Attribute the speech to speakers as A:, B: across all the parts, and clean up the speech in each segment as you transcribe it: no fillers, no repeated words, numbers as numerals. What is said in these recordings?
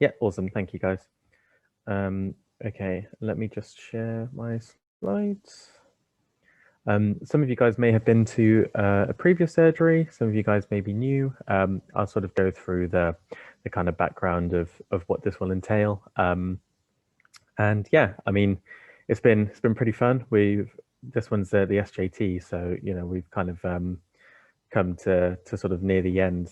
A: Yeah, awesome. Thank you, guys. Okay, let me just share my slides. Some of you guys may have been to a previous surgery. Some of you guys may be new. I'll sort of go through the kind of background of what this will entail. And yeah, I mean, it's been pretty fun. This one's the SJT, so we've kind of come to sort of near the end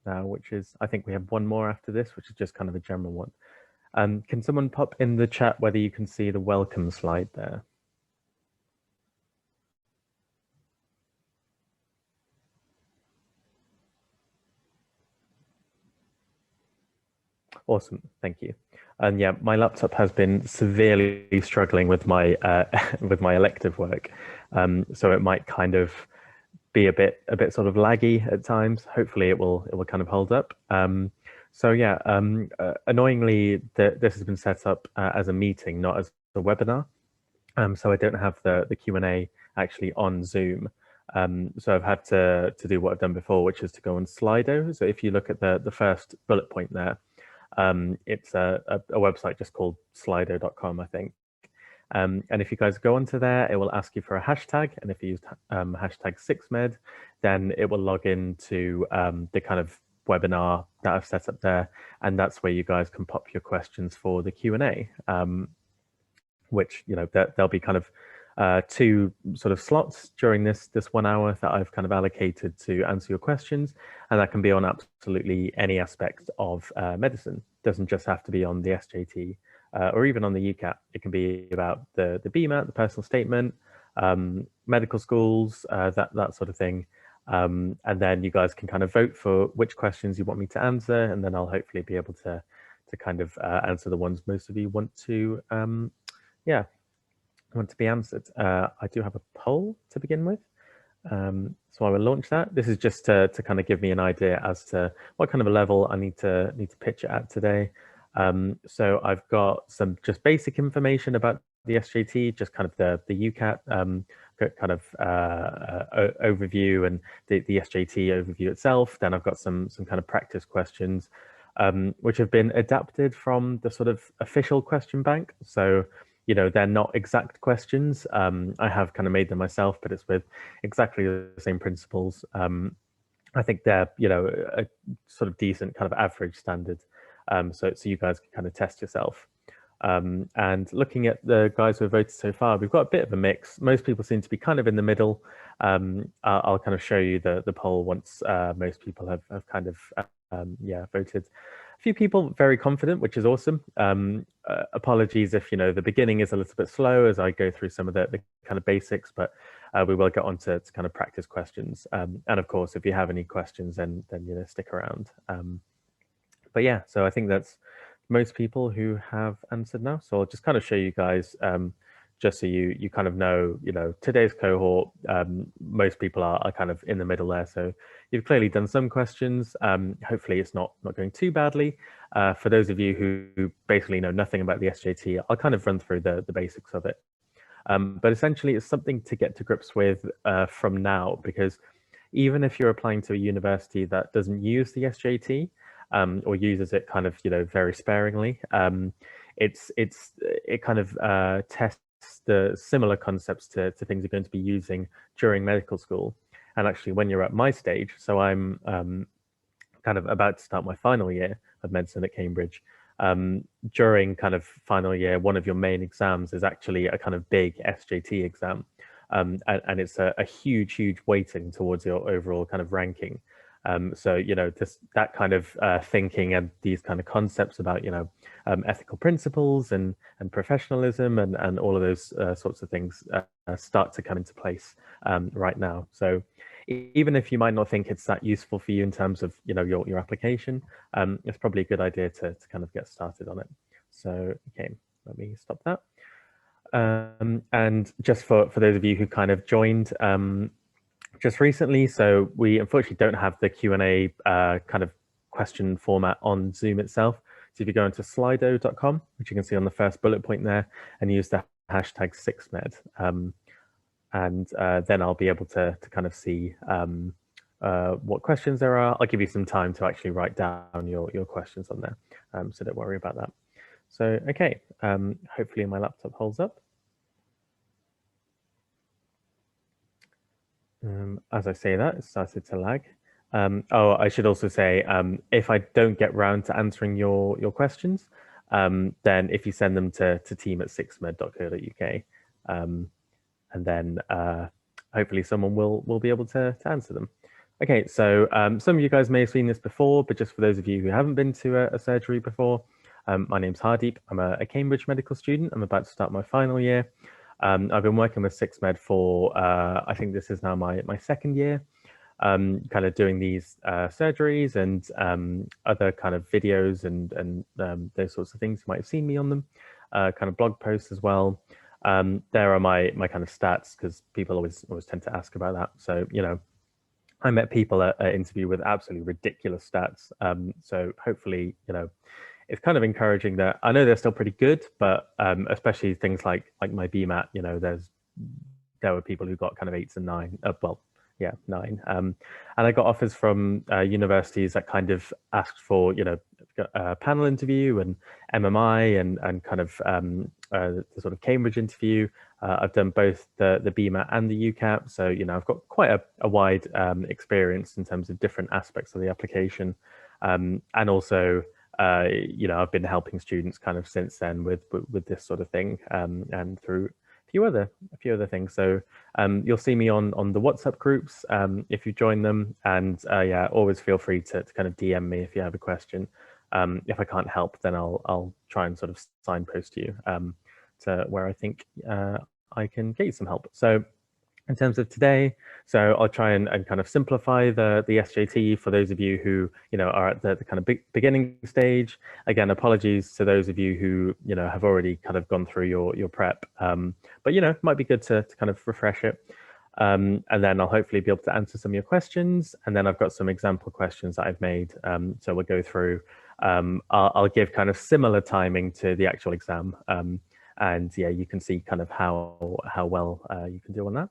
A: now, which is, I think we have one more after this, which is just kind of a general one. Can someone pop in the chat whether you can see the welcome slide there? Awesome, thank you. And yeah, my laptop has been severely struggling with my with my elective work, so it might kind of be a bit sort of laggy at times. Hopefully, it will kind of hold up. So yeah, annoyingly, this has been set up as a meeting, not as a webinar. So I don't have the Q&A actually on Zoom. So I've had to do what I've done before, which is to go on Slido. So if you look at the first bullet point there, it's a website just called slido.com, I think. And if you guys go onto there, it will ask you for a hashtag. And if you use hashtag 6med, then it will log into the kind of webinar that I've set up there. And that's where you guys can pop your questions for the Q&A, which, there'll be kind of two sort of slots during this 1 hour that I've kind of allocated to answer your questions, and that can be on absolutely any aspect of medicine. It doesn't just have to be on the SJT or even on the UCAT. It can be about the BMAT, the personal statement, medical schools, that sort of thing. And then you guys can kind of vote for which questions you want me to answer, and then I'll hopefully be able to kind of answer the ones most of you want to want to be answered. I do have a poll to begin with. So I will launch that. This is just to kind of give me an idea as to what kind of a level I need to pitch it at today. So I've got some just basic information about the SJT, just kind of the UCAT kind of overview and the SJT overview itself. Then I've got some kind of practice questions, which have been adapted from the sort of official question bank. So they're not exact questions. I have kind of made them myself, but it's with exactly the same principles. I think they're, a sort of decent kind of average standard. So you guys can kind of test yourself. And looking at the guys who have voted so far, we've got a bit of a mix. Most people seem to be kind of in the middle. I'll kind of show you the poll once most people have kind of, voted. A few people very confident, which is awesome. Apologies if the beginning is a little bit slow as I go through some of the kind of basics, but we will get on to kind of practice questions. And of course, if you have any questions, then stick around. But yeah, so I think that's most people who have answered now. So I'll just kind of show you guys, just so you kind of know, today's cohort, most people are kind of in the middle there. So you've clearly done some questions. Hopefully it's not going too badly. For those of you who basically know nothing about the SJT, I'll kind of run through the basics of it. But essentially it's something to get to grips with from now, because even if you're applying to a university that doesn't use the SJT, or uses it kind of very sparingly, it kind of tests the similar concepts to things you're going to be using during medical school. And actually, when you're at my stage, so I'm kind of about to start my final year of medicine at Cambridge. During kind of final year, one of your main exams is actually a kind of big SJT exam, and it's a huge weighting towards your overall kind of ranking. So that kind of thinking and these kind of concepts about ethical principles and professionalism and all of those sorts of things start to come into place right now. So even if you might not think it's that useful for you in terms of your application, it's probably a good idea to kind of get started on it. So okay, let me stop that. And just for those of you who kind of joined just recently, so we unfortunately don't have the Q&A kind of question format on Zoom itself. So if you go into slido.com, which you can see on the first bullet point there, and use the hashtag 6med, and then I'll be able to kind of see what questions there are. I'll give you some time to actually write down your questions on there, so don't worry about that. So, okay, hopefully my laptop holds up. As I say that, it started to lag. Oh, I should also say, if I don't get round to answering your questions, then if you send them to team@sixmed.co.uk, and then hopefully someone will be able to answer them. Okay, so some of you guys may have seen this before, but just for those of you who haven't been to a surgery before, my name's Hardeep. I'm a Cambridge medical student. I'm about to start my final year. I've been working with SixMed for, I think this is now my second year, kind of doing these surgeries and other kind of videos and those sorts of things. You might have seen me on them, kind of blog posts as well. There are my kind of stats, because people always tend to ask about that. So, I met people at interview with absolutely ridiculous stats. So hopefully, it's kind of encouraging that I know they're still pretty good, but especially things like my BMAT, there were people who got kind of 8s and 9. Well, yeah, 9. And I got offers from universities that kind of asked for, a panel interview and MMI and kind of the sort of Cambridge interview. I've done both the BMAT and the UCAT, so I've got quite a wide experience in terms of different aspects of the application, and also I've been helping students kind of since then with this sort of thing, and through a few other things. So you'll see me on the WhatsApp groups if you join them, and yeah, always feel free to kind of DM me if you have a question. If I can't help, then I'll try and sort of signpost you to where I think I can get you some help. So in terms of today, so I'll try and kind of simplify the SJT for those of you who are at the kind of beginning stage. Again, apologies to those of you who have already kind of gone through your prep, but it might be good to kind of refresh it. And then I'll hopefully be able to answer some of your questions. And then I've got some example questions that I've made. So we'll go through. I'll give kind of similar timing to the actual exam. And yeah, you can see kind of how well you can do on that.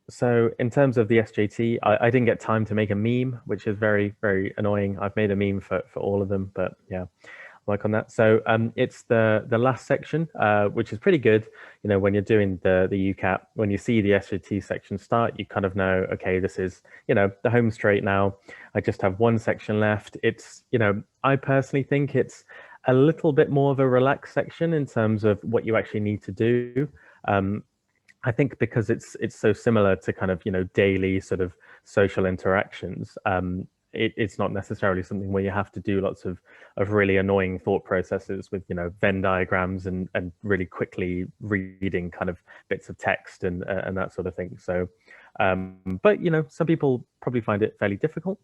A: So in terms of the SJT, I didn't get time to make a meme, which is very, very annoying. I've made a meme for all of them, but yeah, work on that. So it's the last section, which is pretty good. When you're doing the UCAT, when you see the SJT section start, you kind of know, okay, this is, the home straight now. I just have one section left. It's, I personally think it's a little bit more of a relaxed section in terms of what you actually need to do. I think because it's so similar to kind of daily sort of social interactions, it's not necessarily something where you have to do lots of really annoying thought processes with Venn diagrams and really quickly reading kind of bits of text and that sort of thing. So, but some people probably find it fairly difficult.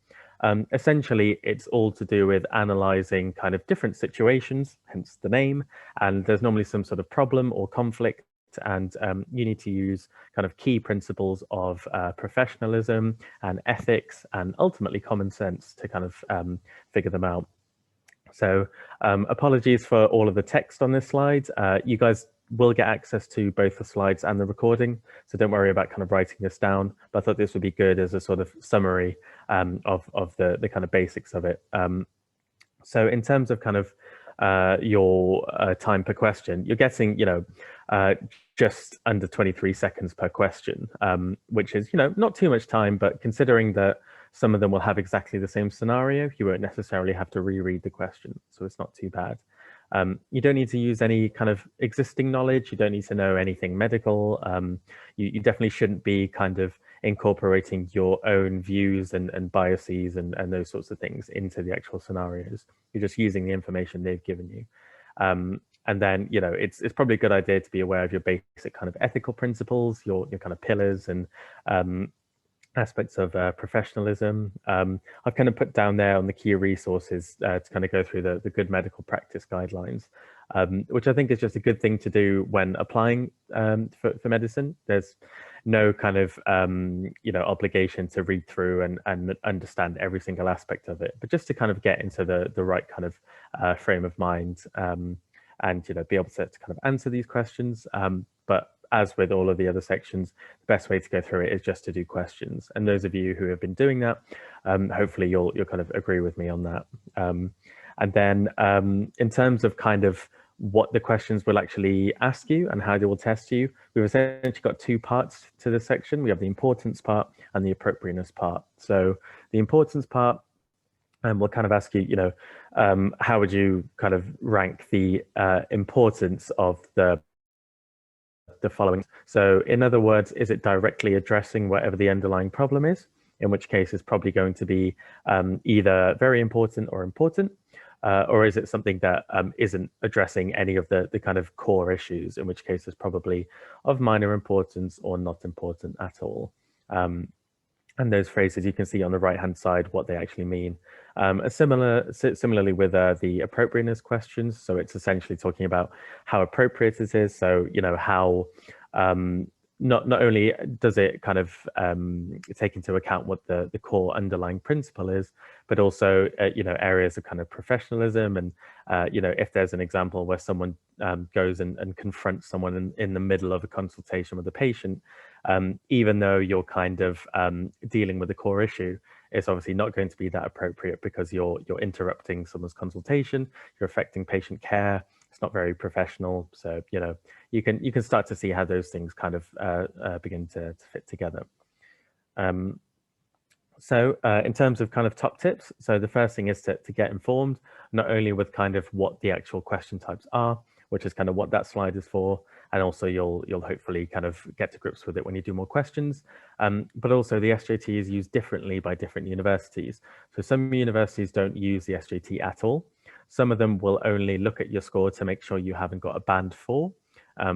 A: Essentially, it's all to do with analyzing kind of different situations, hence the name, and there's normally some sort of problem or conflict. And you need to use kind of key principles of professionalism and ethics and ultimately common sense to kind of figure them out. So apologies for all of the text on this slide. You guys will get access to both the slides and the recording, so don't worry about kind of writing this down, but I thought this would be good as a sort of summary of the kind of basics of it. So in terms of kind of your time per question, you're getting, just under 23 seconds per question, which is, not too much time, but considering that some of them will have exactly the same scenario, you won't necessarily have to reread the question. So it's not too bad. You don't need to use any kind of existing knowledge. You don't need to know anything medical. You definitely shouldn't be kind of incorporating your own views and biases and those sorts of things into the actual scenarios. You're just using the information they've given you. And then, it's probably a good idea to be aware of your basic kind of ethical principles, your kind of pillars and aspects of professionalism. I've kind of put down there on the key resources to kind of go through the good medical practice guidelines, which I think is just a good thing to do when applying for medicine. There's no kind of obligation to read through and understand every single aspect of it, but just to kind of get into the right kind of frame of mind and be able to kind of answer these questions. But as with all of the other sections, the best way to go through it is just to do questions. And those of you who have been doing that, hopefully you'll kind of agree with me on that. And then in terms of kind of what the questions will actually ask you and how they will test you, we've essentially got two parts to this section. We have the importance part and the appropriateness part. So the importance part, we'll kind of ask you, how would you kind of rank the importance of the following? So in other words, is it directly addressing whatever the underlying problem is? In which case it's probably going to be either very important or important, or is it something that isn't addressing any of the kind of core issues, in which case it's probably of minor importance or not important at all. And those phrases, you can see on the right-hand side what they actually mean. Similarly with the appropriateness questions, so it's essentially talking about how appropriate it is. So, how not only does it kind of take into account what the core underlying principle is, but also, areas of kind of professionalism. And, if there's an example where someone goes and confronts someone in the middle of a consultation with a patient, even though you're kind of dealing with the core issue, it's obviously not going to be that appropriate because you're interrupting someone's consultation, you're affecting patient care. It's not very professional. So, you can start to see how those things kind of begin to fit together. So in terms of kind of top tips, so the first thing is to get informed, not only with kind of what the actual question types are, which is kind of what that slide is for, and also you'll hopefully kind of get to grips with it when you do more questions. But also the SJT is used differently by different universities. So some universities don't use the SJT at all. Some of them will only look at your score to make sure you haven't got a band 4,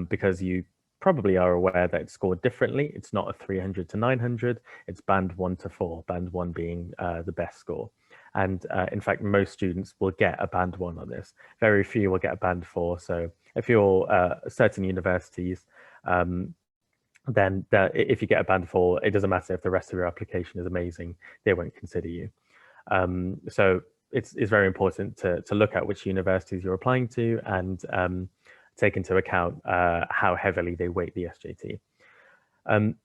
A: because you probably are aware that it's scored differently. It's not a 300 to 900, it's band 1 to 4, band 1 being the best score. And in fact, most students will get a band 1 on this. Very few will get a band 4. So if you're certain universities, then if you get a band 4, it doesn't matter if the rest of your application is amazing, they won't consider you. So it's very important to look at which universities you're applying to and take into account how heavily they weight the SJT.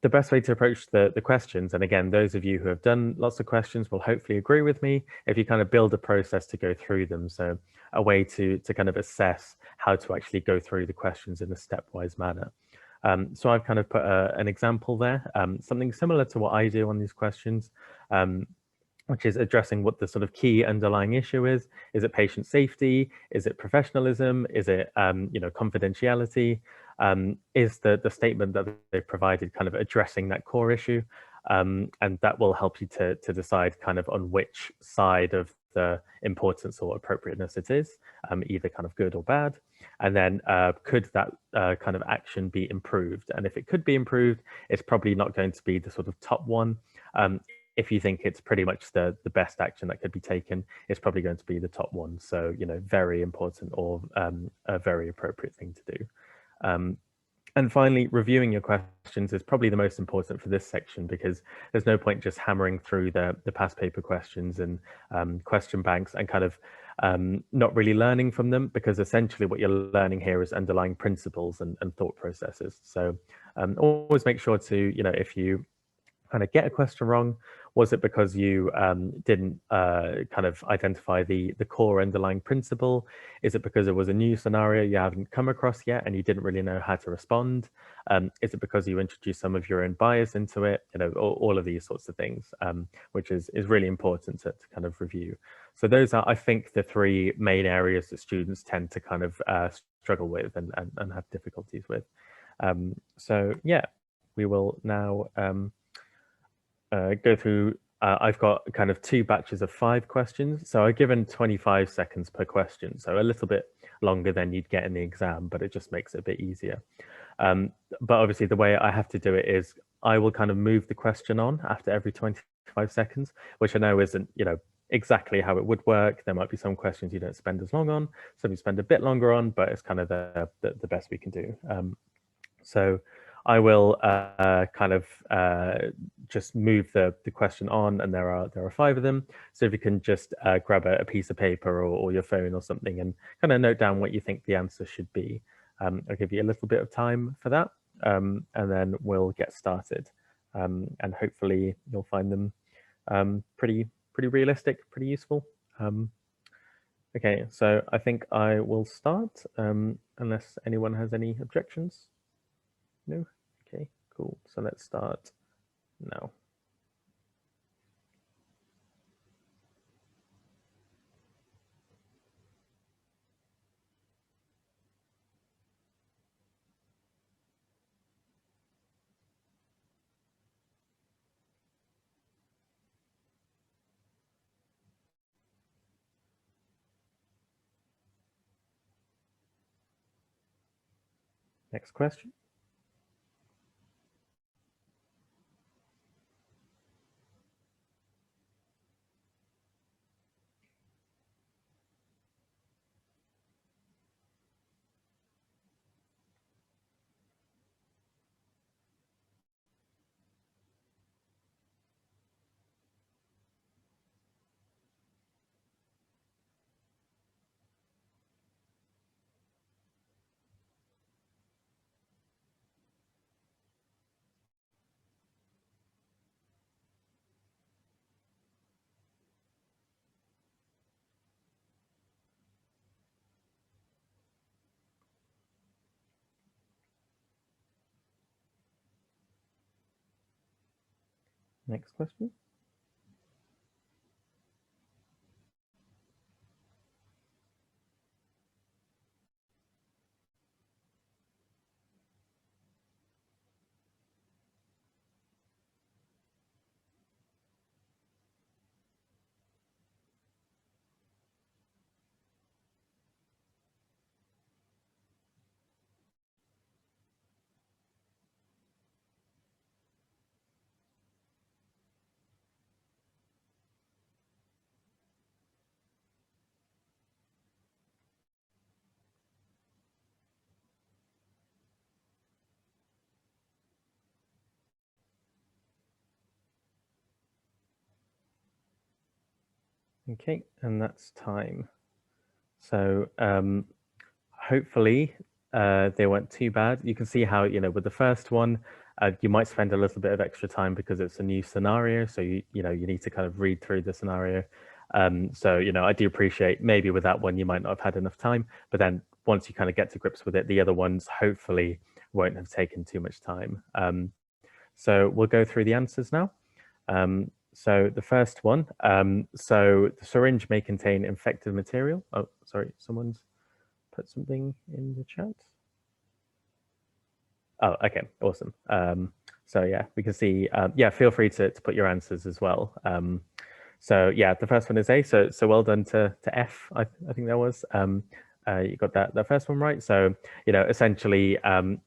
A: The best way to approach the questions, and again, those of you who have done lots of questions will hopefully agree with me, if you kind of build a process to go through them. So a way to kind of assess how to actually go through the questions in a stepwise manner. So I've kind of put an example there, something similar to what I do on these questions, which is addressing what the sort of key underlying issue is. Is it patient safety? Is it professionalism? Is it confidentiality? Is the statement that they've provided kind of addressing that core issue? And that will help you to decide kind of on which side of the importance or appropriateness it is, either kind of good or bad. And then could that kind of action be improved? And if it could be improved, it's probably not going to be the sort of top one. If you think it's pretty much the best action that could be taken, it's probably going to be the top one. So, very important or a very appropriate thing to do. And finally, reviewing your questions is probably the most important for this section, because there's no point just hammering through the past paper questions and question banks and kind of not really learning from them, because essentially what you're learning here is underlying principles and thought processes. So always make sure to, if you kind of get a question wrong, was it because you didn't kind of identify the core underlying principle? Is it because it was a new scenario you haven't come across yet and you didn't really know how to respond? Is it because you introduced some of your own bias into it? All of these sorts of things, which is really important to kind of review. So those are, I think, the three main areas that students tend to kind of struggle with and have difficulties with. So yeah, we will now go through, I've got kind of 2 batches of 5 questions. So I've given 25 seconds per question. So a little bit longer than you'd get in the exam, but it just makes it a bit easier. But obviously the way I have to do it is I will kind of move the question on after every 25 seconds, which I know isn't, exactly how it would work. There might be some questions you don't spend as long on, some you spend a bit longer on, but it's kind of the best we can do. So I will kind of just move the question on, and there are 5 of them. So if you can just grab a piece of paper or your phone or something and kind of note down what you think the answer should be. I'll give you a little bit of time for that. and then we'll get started. And hopefully you'll find them pretty realistic, pretty useful. Okay, so I think I will start, unless anyone has any objections. No? Okay, cool. So let's start now. Next question. Next question. Okay, and that's time. So hopefully they weren't too bad. You can see how, with the first one, you might spend a little bit of extra time because it's a new scenario. So, you need to kind of read through the scenario. So, I do appreciate maybe with that one, you might not have had enough time, but then once you kind of get to grips with it, the other ones hopefully won't have taken too much time. So we'll go through the answers now. So the first one, so the syringe may contain infected material. Oh, sorry, someone's put something in the chat. Oh, okay, awesome. So yeah, we can see, yeah, feel free to put your answers as well. So yeah, the first one is A, so well done to F, I think that was. You got that first one right. So, essentially,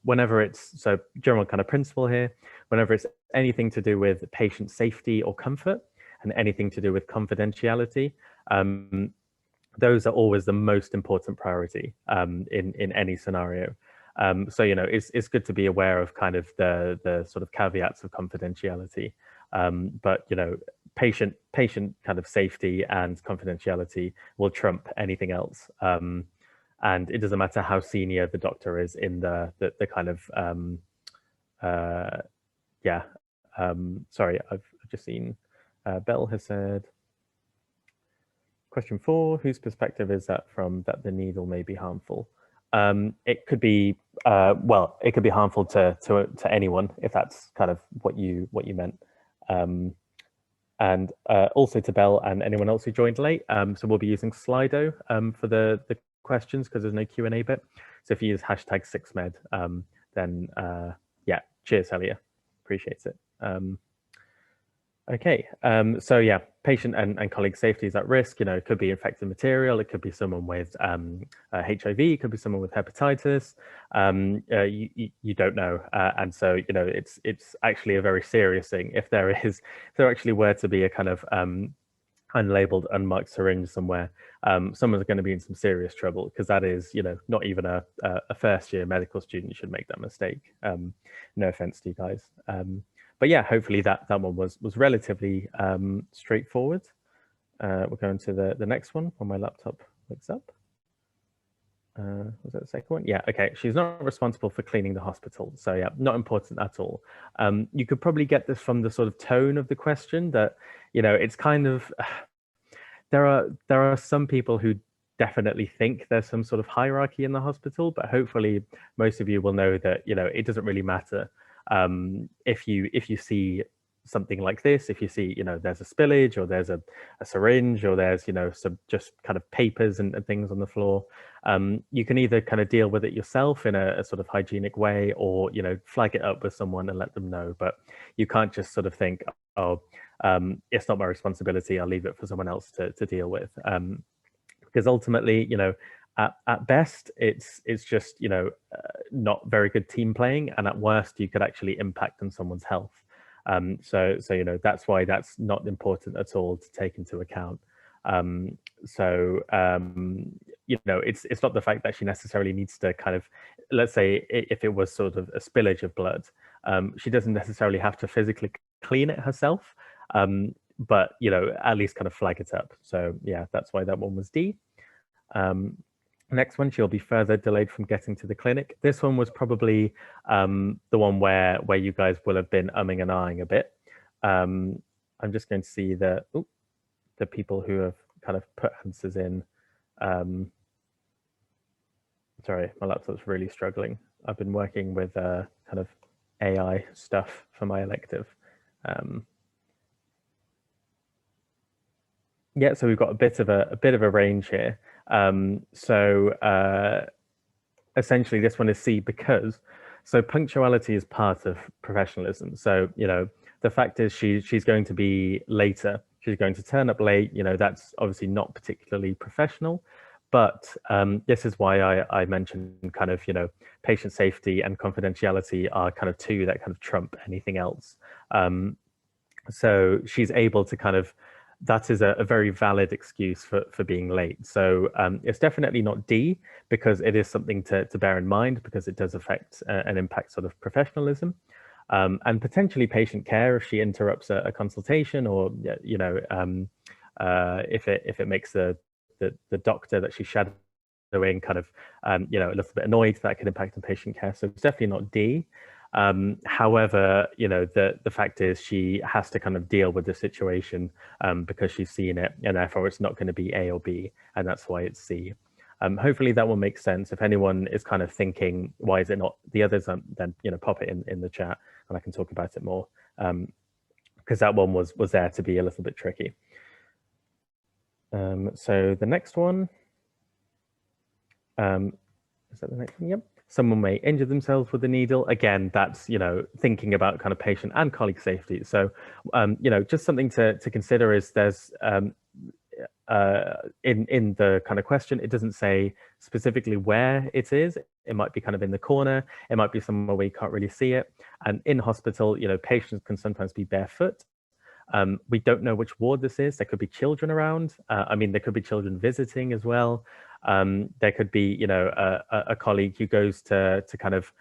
A: whenever it's, so general kind of principle here, whenever it's anything to do with patient safety or comfort and anything to do with confidentiality, those are always the most important priority in any scenario. So, it's good to be aware of kind of the sort of caveats of confidentiality. But, patient kind of safety and confidentiality will trump anything else. And it doesn't matter how senior the doctor is in the kind of, yeah. Sorry, I've just seen Bell has said, question 4, whose perspective is that from, that the needle may be harmful? It could be, well, it could be harmful to anyone, if that's kind of what you meant. And also to Bell and anyone else who joined late. So we'll be using Slido for the questions because there's no Q&A bit. So if you use hashtag 6med, then yeah, cheers, Helia. Appreciate it. Okay, so yeah, patient and colleague safety is at risk. It could be infected material, it could be someone with HIV, it could be someone with hepatitis. You don't know, and so it's actually a very serious thing if there actually were to be a kind of unlabeled, unmarked syringe somewhere. Someone's going to be in some serious trouble because that is, not even a first year medical student should make that mistake. No offense to you guys. But yeah, hopefully that one was relatively straightforward. We're going to the next one when my laptop wakes up. Was that the second one? Yeah, okay. She's not responsible for cleaning the hospital. So yeah, not important at all. You could probably get this from the sort of tone of the question that, it's kind of, there are some people who definitely think there's some sort of hierarchy in the hospital, but hopefully most of you will know that, it doesn't really matter. If you see something like this, if you see, there's a spillage or there's a syringe or there's, some just kind of papers and things on the floor, you can either kind of deal with it yourself in a sort of hygienic way, or, flag it up with someone and let them know. But you can't just sort of think, oh, it's not my responsibility, I'll leave it for someone else to deal with. Because ultimately, at best, it's just, not very good team playing, and at worst, you could actually impact on someone's health. So that's why that's not important at all to take into account. It's not the fact that she necessarily needs to kind of, let's say, if it was sort of a spillage of blood, she doesn't necessarily have to physically clean it herself, but at least kind of flag it up. So yeah, that's why that one was D. Next one, she'll be further delayed from getting to the clinic. This one was probably the one where you guys will have been umming and ahhing a bit. I'm just going to see the people who have kind of put answers in. Sorry, my laptop's really struggling. I've been working with kind of AI stuff for my elective. Yeah, so we've got a bit of a range here. Essentially, this one is C because punctuality is part of professionalism. So the fact is she's going to be later. She's going to turn up late. That's obviously not particularly professional. But this is why I mentioned kind of patient safety and confidentiality are kind of two that kind of trump anything else. So she's able to kind of, that is a very valid excuse for being late. So it's definitely not D, because it is something to bear in mind, because it does affect and impact sort of professionalism, and potentially patient care if she interrupts a consultation, or if it makes the doctor that she's shadowing kind of a little bit annoyed, that could impact on patient care. So it's definitely not D. However, the fact is she has to kind of deal with the situation because she's seen it, and therefore it's not going to be A or B, and that's why it's C. Hopefully that will make sense. If anyone is kind of thinking, why is it not the others, then pop it in the chat and I can talk about it more, because that one was there to be a little bit tricky. So the next one, is that the next one? Yep. Someone may injure themselves with a needle. Again, that's thinking about kind of patient and colleague safety. So just something to consider is there's in the kind of question, it doesn't say specifically where it is. It might be kind of in the corner. It might be somewhere where you can't really see it. And in hospital, patients can sometimes be barefoot. We don't know which ward this is. There could be children around. There could be children visiting as well. There could be, a colleague who goes to kind of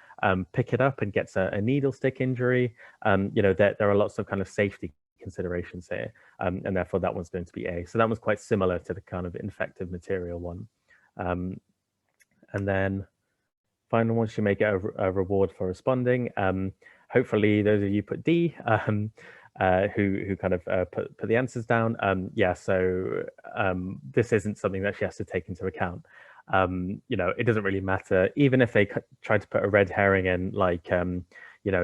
A: pick it up and gets a needle stick injury. There are lots of kind of safety considerations here, and therefore that one's going to be A. So that one's quite similar to the kind of infective material one. And then final one, she may get a reward for responding. Hopefully those of you put D, who kind of put the answers down. So this isn't something that she has to take into account. It doesn't really matter, even if they try to put a red herring in, like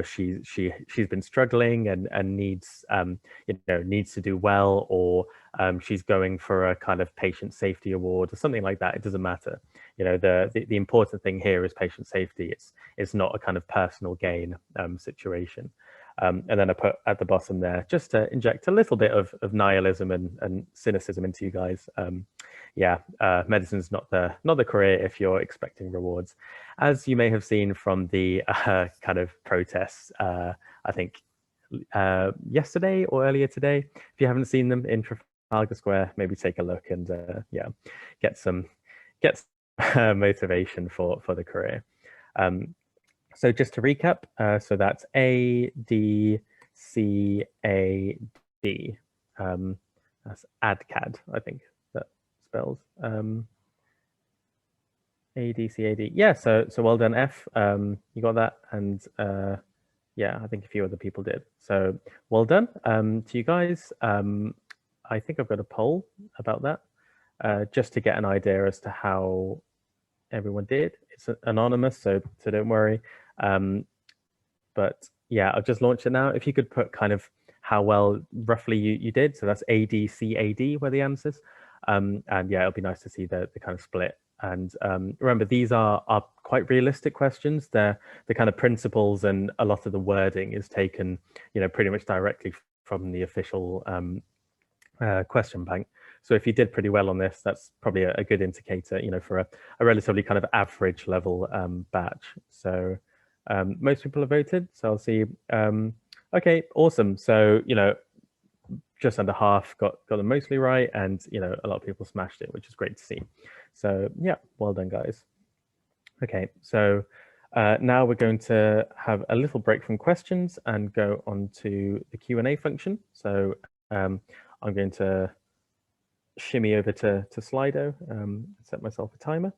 A: she's been struggling and needs needs to do well, or she's going for a kind of patient safety award or something like that. It doesn't matter. The important thing here is patient safety. It's not a kind of personal gain situation. And then I put at the bottom there, just to inject a little bit of nihilism and cynicism into you guys. Medicine's not the career if you're expecting rewards. As you may have seen from the kind of protests, I think yesterday or earlier today, if you haven't seen them in Trafalgar Square, maybe take a look and get some motivation for the career. So just to recap, so that's A, D, C, A, D. That's ADCAD, I think that spells. ADCAD. Yeah, so well done, F. You got that, and yeah, I think a few other people did. So well done to you guys. I think I've got a poll about that, just to get an idea as to how everyone did. It's anonymous, so don't worry. But yeah, I've just launched it now. If you could put kind of how well roughly you did, so that's ADCAD were the answers. And yeah, it'll be nice to see the kind of split. And remember, these are quite realistic questions. They're the kind of principles, and a lot of the wording is taken, pretty much directly from the official question bank. So if you did pretty well on this, that's probably a good indicator, for a relatively kind of average level batch. So most people have voted. So I'll see. Okay, awesome. So just under half got them mostly right, and a lot of people smashed it, which is great to see. So yeah, well done, guys. Okay, so now we're going to have a little break from questions and go on to the Q&A function. So I'm going to shimmy over to Slido, set myself a timer.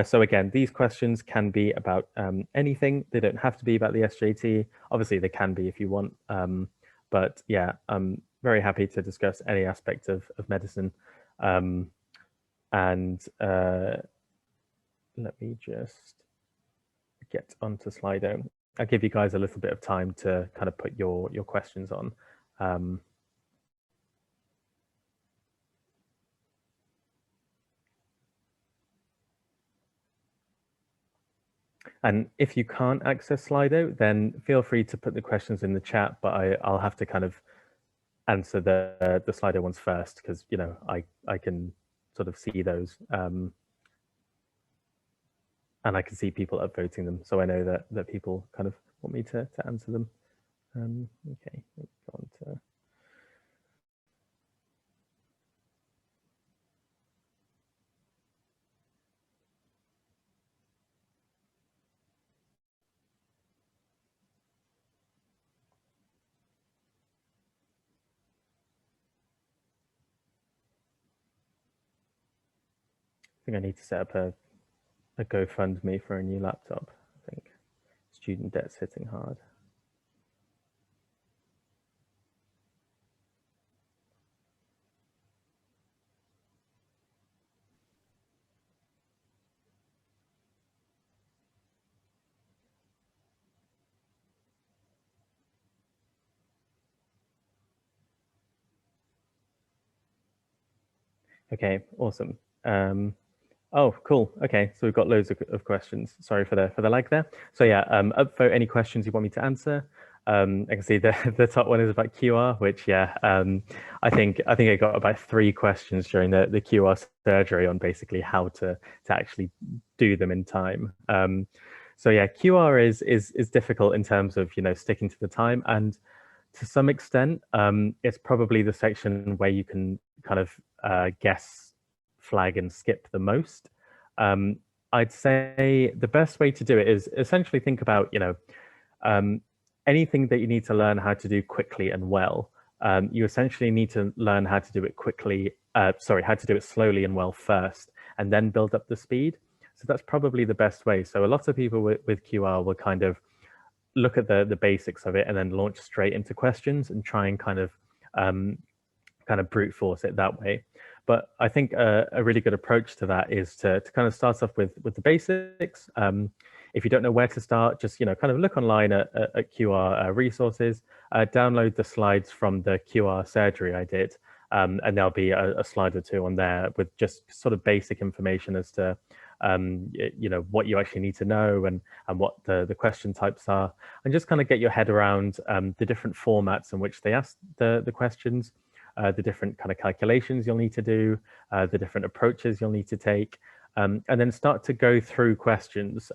A: So again, these questions can be about anything. They don't have to be about the SJT. Obviously, they can be if you want. But yeah, I'm very happy to discuss any aspect of medicine. And let me just get onto Slido. I'll give you guys a little bit of time to kind of put your questions on. And if you can't access Slido, then feel free to put the questions in the chat, but I'll have to kind of answer the Slido ones first, because I can sort of see those, and I can see people upvoting them, so I know that people kind of want me to answer them. Okay, let's go on to. I think I need to set up a GoFundMe for a new laptop. I think student debt's hitting hard. Okay, awesome. Oh, cool. Okay, so we've got loads of questions. Sorry for the lag there. So yeah, upvote any questions you want me to answer. I can see the top one is about QR, which yeah, I think I got about 3 questions during the QR surgery on basically how to actually do them in time. So yeah, QR is difficult in terms of sticking to the time, and to some extent, it's probably the section where you can kind of guess, flag, and skip the most. I'd say the best way to do it is essentially think about, anything that you need to learn how to do quickly and well. You essentially need to learn how to do it quickly, how to do it slowly and well first, and then build up the speed. So that's probably the best way. So a lot of people with QR will kind of look at the basics of it and then launch straight into questions and try and kind of brute force it that way. But I think a really good approach to that is to kind of start off with the basics. If you don't know where to start, just kind of look online at QR resources, download the slides from the QR surgery I did, and there'll be a slide or 2 on there with just sort of basic information as to what you actually need to know, and what the question types are, and just kind of get your head around the different formats in which they ask the questions, the different kind of calculations you'll need to do, the different approaches you'll need to take, and then start to go through questions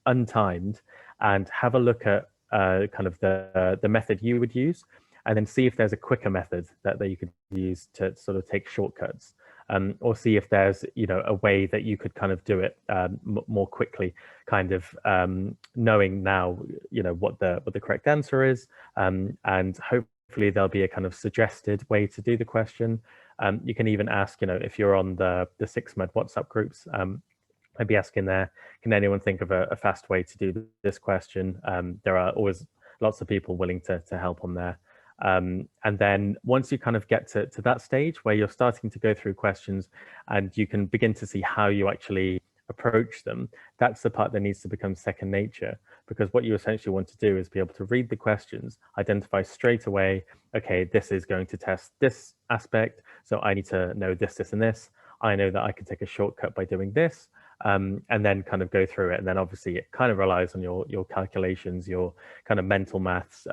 A: untimed and have a look at kind of the method you would use, and then see if there's a quicker method that you could use to sort of take shortcuts. Or see if there's a way that you could kind of do it more quickly, kind of knowing now what the correct answer is, and hopefully there'll be a kind of suggested way to do the question. You can even ask if you're on the 6med WhatsApp groups, I'd be asking there, can anyone think of a fast way to do this question? There are always lots of people willing to help on there. And then once you kind of get to that stage where you're starting to go through questions and you can begin to see how you actually approach them, that's the part that needs to become second nature, because what you essentially want to do is be able to read the questions, identify straight away, okay, this is going to test this aspect, so I need to know this, this, and this. I know that I can take a shortcut by doing this. And then kind of go through it. And then obviously it kind of relies on your calculations, your kind of mental maths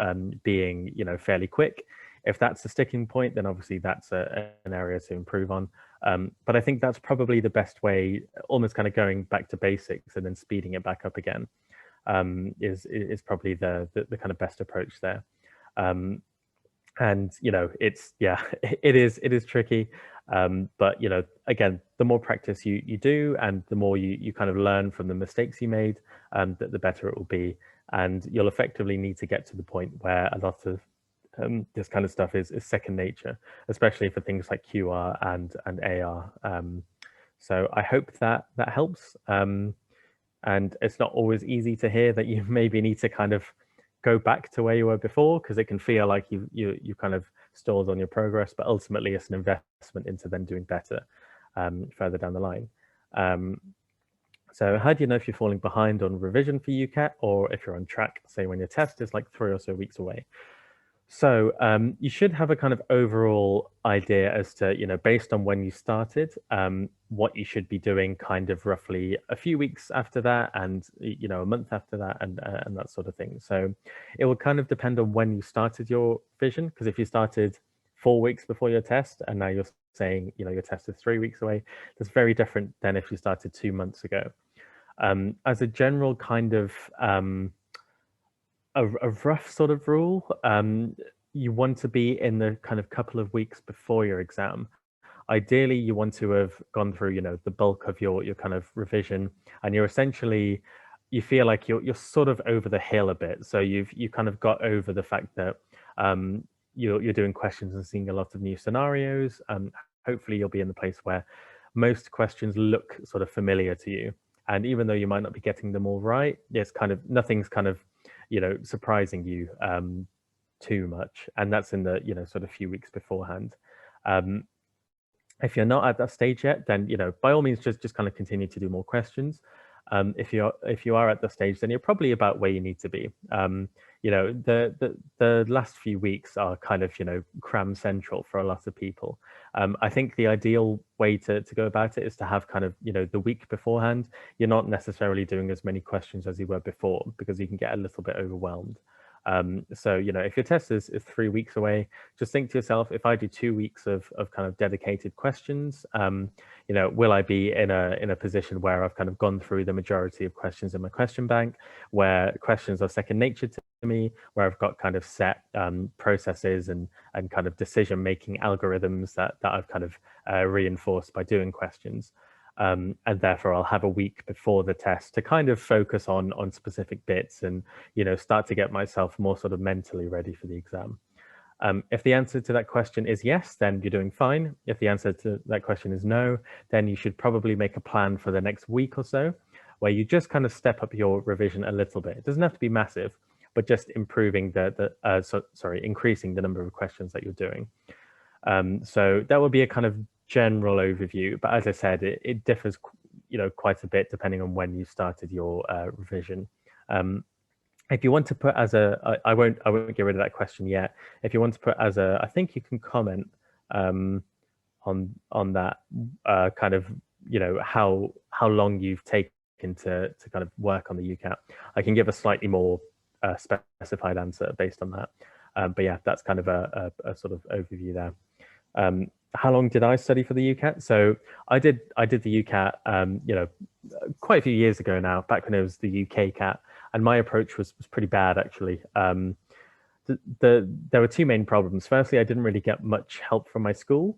A: being, fairly quick. If that's the sticking point, then obviously that's an area to improve on. But I think that's probably the best way, almost kind of going back to basics and then speeding it back up again, is probably the kind of best approach there. And it's it is tricky, but again, the more practice you do and the more you kind of learn from the mistakes you made, the better it will be. And you'll effectively need to get to the point where a lot of this kind of stuff is second nature, especially for things like QR and AR. So I hope that helps. And it's not always easy to hear that you maybe need to kind of go back to where you were before, because it can feel like you kind of stalled on your progress, but ultimately it's an investment into then doing better further down the line. So how do you know if you're falling behind on revision for UCAT, or if you're on track, say when your test is like 3 or so weeks away? So you should have a kind of overall idea as to, based on when you started, what you should be doing kind of roughly a few weeks after that, and, a month after that, and that sort of thing. So it will kind of depend on when you started your vision, because if you started 4 weeks before your test and now you're saying, your test is 3 weeks away, that's very different than if you started 2 months ago. As a general kind of a rough sort of rule, you want to be in the kind of couple of weeks before your exam. Ideally, you want to have gone through, the bulk of your kind of revision, and you're essentially, you feel like you're sort of over the hill a bit. So you kind of got over the fact that you're doing questions and seeing a lot of new scenarios. Hopefully, you'll be in the place where most questions look sort of familiar to you, and even though you might not be getting them all right, there's kind of nothing's kind of surprising you too much, and that's in the sort of few weeks beforehand. If you're not at that stage yet, then by all means just kind of continue to do more questions. If you are at the stage, then you're probably about where you need to be. The last few weeks are kind of cram central for a lot of people. I think the ideal way to go about it is to have kind of the week beforehand. You're not necessarily doing as many questions as you were before, because you can get a little bit overwhelmed. So if your test is 3 weeks away, just think to yourself, if I do 2 weeks of kind of dedicated questions, will I be in a position where I've kind of gone through the majority of questions in my question bank, where questions are second nature to me, where I've got kind of set processes and kind of decision making algorithms that I've kind of reinforced by doing questions. And therefore I'll have a week before the test to kind of focus on specific bits and start to get myself more sort of mentally ready for the exam. If the answer to that question is yes, then you're doing fine. If the answer to that question is no, then you should probably make a plan for the next week or so, where you just kind of step up your revision a little bit. It doesn't have to be massive, but just improving increasing the number of questions that you're doing. So that would be a kind of general overview, but as I said, it differs quite a bit depending on when you started your revision. If you want to put as I won't get rid of that question yet. If you want to put as I think you can comment on that kind of how long you've taken to kind of work on the UCAT. I can give a slightly more specified answer based on that. But yeah, that's kind of a sort of overview there. How long did I study for the UCAT? So I did the UCAT, quite a few years ago now, back when it was the UKCAT, and my approach was pretty bad actually. There were two main problems. Firstly, I didn't really get much help from my school.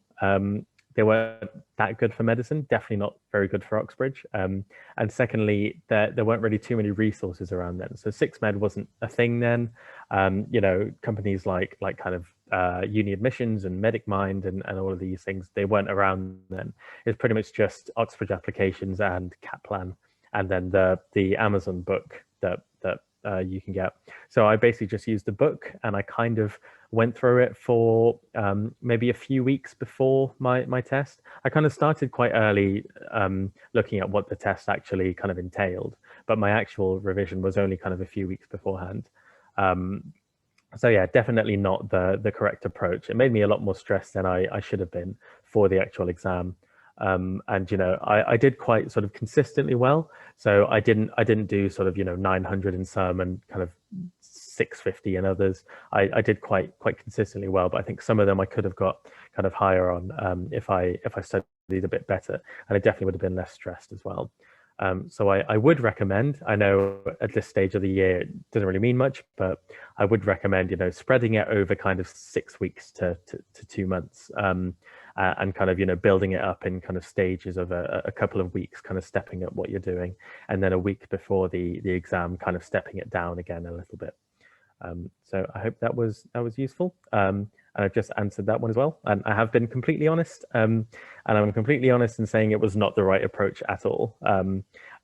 A: They weren't that good for medicine, definitely not very good for Oxbridge. And secondly, there weren't really too many resources around then. So 6med wasn't a thing then. Companies like kind of uni admissions and Medic Mind and all of these things, they weren't around then. It's pretty much just Oxford applications and Kaplan, and then the Amazon book that you can get. So I basically just used the book, and I kind of went through it for maybe a few weeks before my test. I kind of started quite early looking at what the test actually kind of entailed, but my actual revision was only kind of a few weeks beforehand. So yeah, definitely not the correct approach. It made me a lot more stressed than I should have been for the actual exam. And I did quite sort of consistently well. So I didn't do sort of 900 in some and kind of 650 in others. I did quite consistently well, but I think some of them I could have got kind of higher on if I studied a bit better, and I definitely would have been less stressed as well. So I would recommend, I know at this stage of the year, it doesn't really mean much, but I would recommend, spreading it over kind of 6 weeks to 2 months, and kind of, building it up in kind of stages of a couple of weeks, kind of stepping up what you're doing. And then a week before the exam, kind of stepping it down again a little bit. So I hope that was useful. And I've just answered that one as well. And I have been completely honest. And I'm completely honest in saying it was not the right approach at all.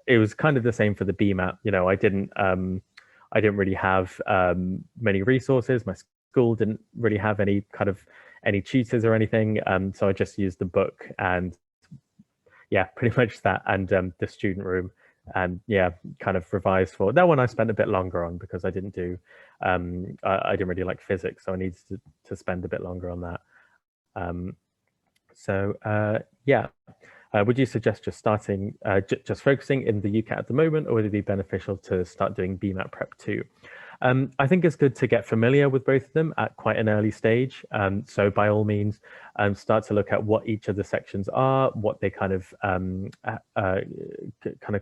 A: It was kind of the same for the BMAT. I didn't really have many resources. My school didn't really have any tutors or anything. So I just used the book and yeah, pretty much that, and the student room. And yeah, kind of revised for that one. I spent a bit longer on because I didn't do, I didn't really like physics, so I needed to spend a bit longer on that. Yeah, would you suggest just starting, just focusing in the UCAT at the moment, or would it be beneficial to start doing BMAT prep too? I think it's good to get familiar with both of them at quite an early stage. So by all means, start to look at what each of the sections are, what they kind of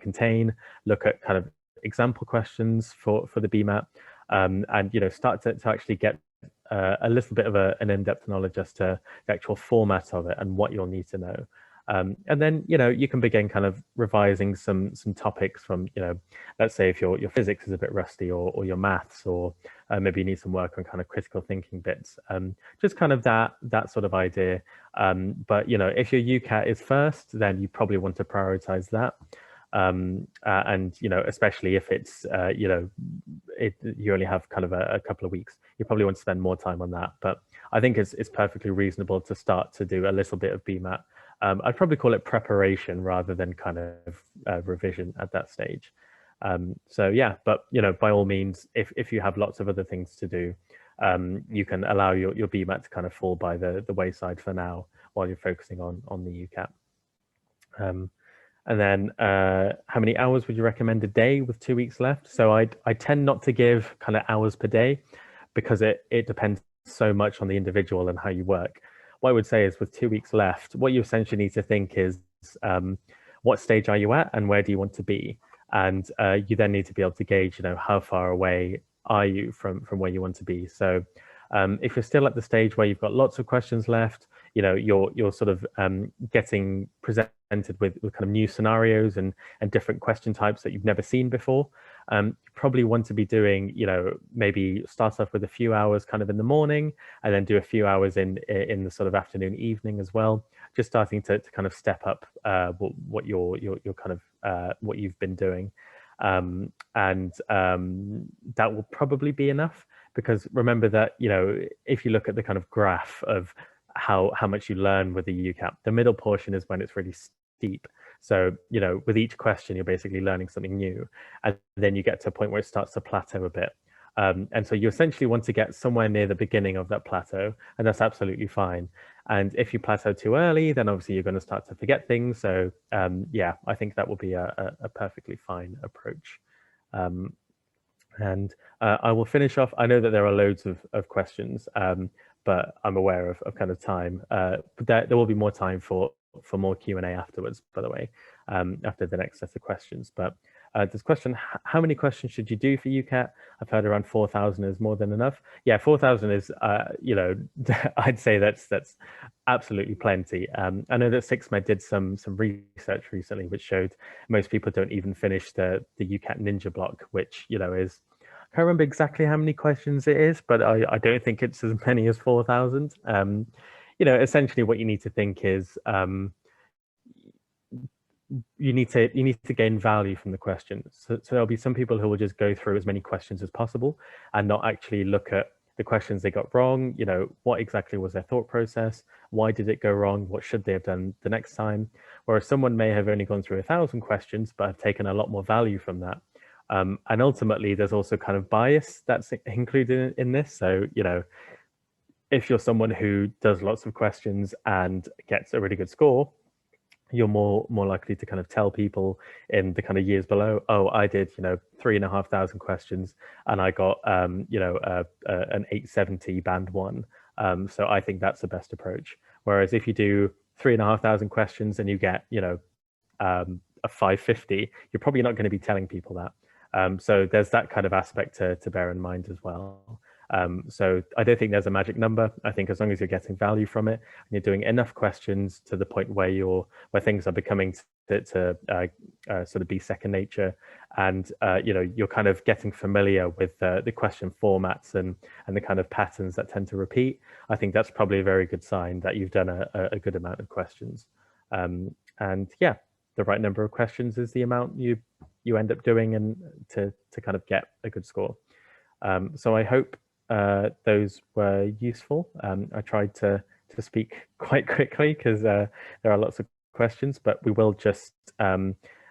A: contain. Look at kind of example questions for the BMAT, and start to actually get a little bit of an in-depth knowledge as to the actual format of it and what you'll need to know. And then you can begin kind of revising some topics from let's say if your physics is a bit rusty, or your maths, or maybe you need some work on kind of critical thinking bits. Just kind of that sort of idea. But if your UCAT is first, then you probably want to prioritize that. And especially if it's you only have kind of a couple of weeks, you probably want to spend more time on that. But I think it's perfectly reasonable to start to do a little bit of BMAT. I'd probably call it preparation rather than kind of revision at that stage. So yeah, but by all means, if you have lots of other things to do, you can allow your BMAT to kind of fall by the wayside for now while you're focusing on the UCAT. And then how many hours would you recommend a day with 2 weeks left? So I tend not to give kind of hours per day because it depends so much on the individual and how you work. What I would say is with 2 weeks left, what you essentially need to think is what stage are you at and where do you want to be? And you then need to be able to gauge, how far away are you from where you want to be. So if you're still at the stage where you've got lots of questions left, you're sort of getting presented with kind of new scenarios and different question types that you've never seen before. You probably want to be doing, maybe start off with a few hours kind of in the morning and then do a few hours in the sort of afternoon, evening as well. Just starting to kind of step up what you're kind of what you've been doing. And that will probably be enough, because remember that, if you look at the kind of graph of how much you learn with the UCAT, the middle portion is when it's really steep. So, with each question, you're basically learning something new. And then you get to a point where it starts to plateau a bit. And so you essentially want to get somewhere near the beginning of that plateau, and that's absolutely fine. And if you plateau too early, then obviously you're going to start to forget things. So yeah, I think that will be a perfectly fine approach. And I will finish off. I know that there are loads of questions, but I'm aware of kind of time. But there will be more time for more Q&A afterwards, by the way, after the next set of questions. But this question, how many questions should you do for UCAT? I've heard around 4,000 is more than enough. Yeah, 4,000 is, I'd say that's absolutely plenty. I know that SixMed did some research recently, which showed most people don't even finish the UCAT Ninja block, which, is can't remember exactly how many questions it is, but I don't think it's as many as 4,000. Essentially what you need to think is you need to gain value from the questions. So there'll be some people who will just go through as many questions as possible and not actually look at the questions they got wrong. What exactly was their thought process? Why did it go wrong? What should they have done the next time? Whereas someone may have only gone through 1,000 questions, but have taken a lot more value from that. And ultimately, there's also kind of bias that's included in this. So, if you're someone who does lots of questions and gets a really good score, you're more likely to kind of tell people in the kind of years below, oh, I did 3,500 questions and I got an 870 band one. So I think that's the best approach. Whereas if you do 3,500 questions and you get a 550, you're probably not going to be telling people that. So there's that kind of aspect to bear in mind as well. So I don't think there's a magic number. I think as long as you're getting value from it and you're doing enough questions to the point where things are becoming to sort of be second nature, and you're kind of getting familiar with the question formats and the kind of patterns that tend to repeat. I think that's probably a very good sign that you've done a good amount of questions. And yeah, the right number of questions is the amount you end up doing and to kind of get a good score. So I hope those were useful. I tried to speak quite quickly because there are lots of questions, but we will just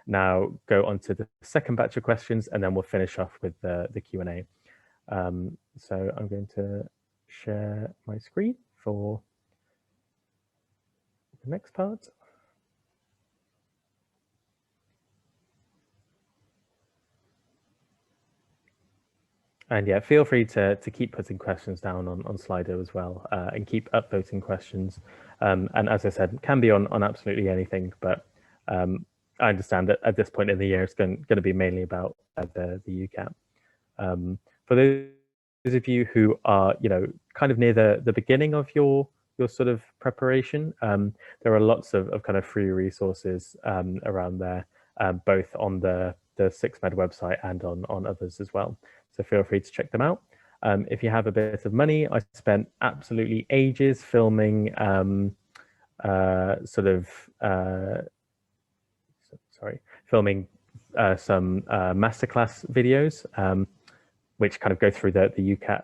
A: now go on to the second batch of questions and then we'll finish off with the Q&A. So I'm going to share my screen for the next part. And yeah, feel free to keep putting questions down on Slido as well, and keep upvoting questions. And as I said, can be on absolutely anything, but I understand that at this point in the year, it's going to be mainly about the UCAT. For those of you who are, kind of near the beginning of your sort of preparation, there are lots of kind of free resources around there, both on the SixMed website and on others as well. So feel free to check them out. If you have a bit of money, I spent absolutely ages filming filming some masterclass videos, which kind of go through the UCAT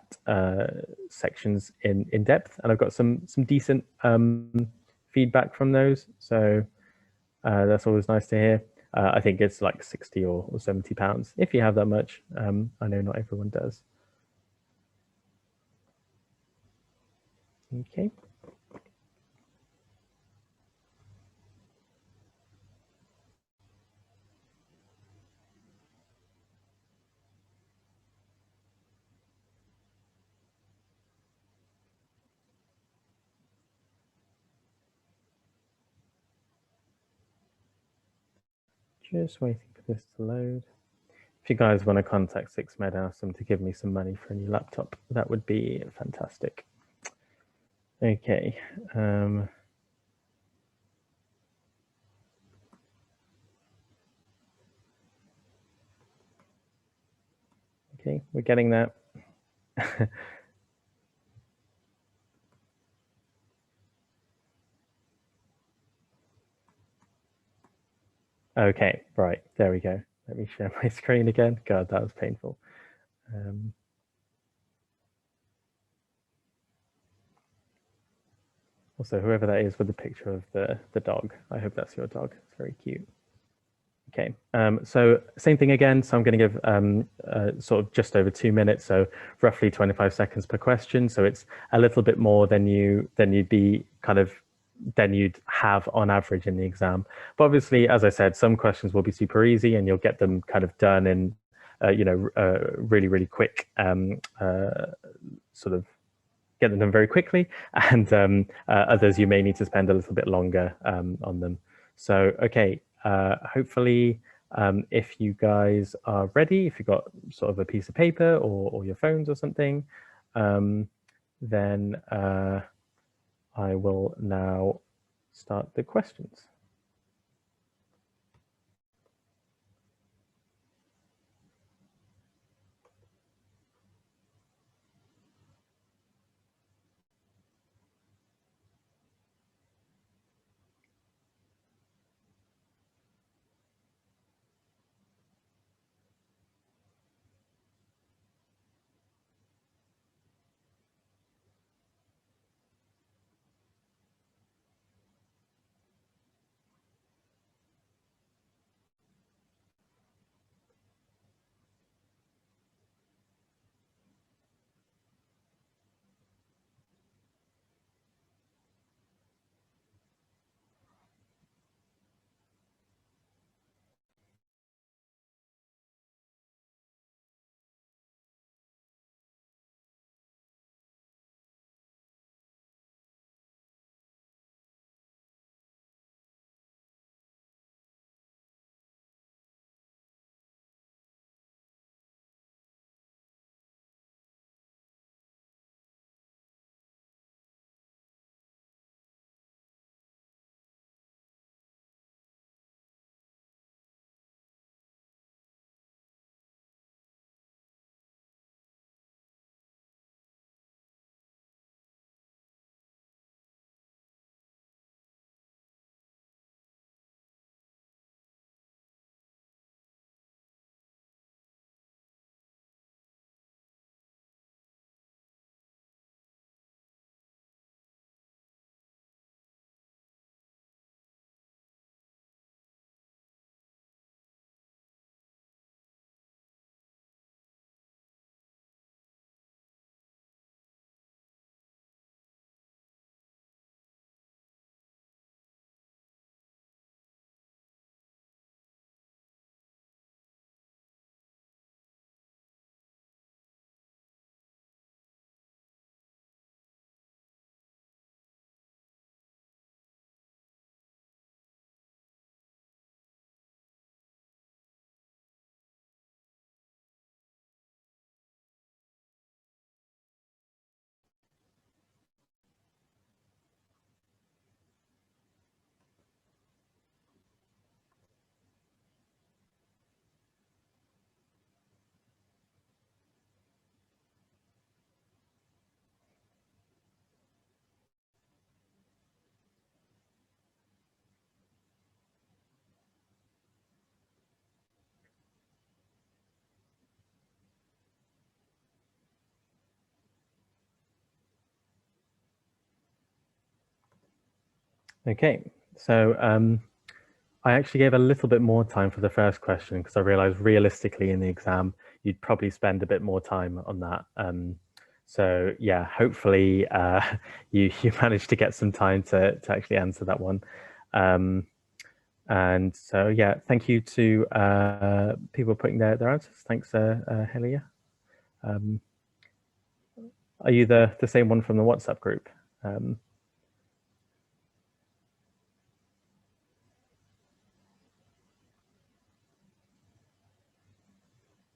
A: sections in depth. And I've got some decent feedback from those. So that's always nice to hear. I think it's like 60 or 70 pounds if you have that much. I know not everyone does. Okay. Just waiting for this to load. If you guys want to contact SixMed, ask them to give me some money for a new laptop. That would be fantastic. Okay. Okay, we're getting that. Okay, right, there we go. Let me share my screen again. God, that was painful. Also, whoever that is with the picture of the dog, I hope that's your dog. It's very cute. Okay, so same thing again. So I'm going to give sort of just over 2 minutes, so roughly 25 seconds per question. So it's a little bit more than you'd have on average in the exam. But obviously, as I said, some questions will be super easy, and you'll get them kind of done in really quick sort of get them done very quickly, and others you may need to spend a little bit longer on them. So okay. Hopefully, if you guys are ready, if you've got sort of a piece of paper or your phones or something, then I will now start the questions. Okay, so I actually gave a little bit more time for the first question because I realized realistically in the exam, you'd probably spend a bit more time on that. So yeah, hopefully you managed to get some time to actually answer that one. Um, and so yeah, thank you to people putting their answers. Thanks, Helia. Um, are you the same one from the WhatsApp group? Um,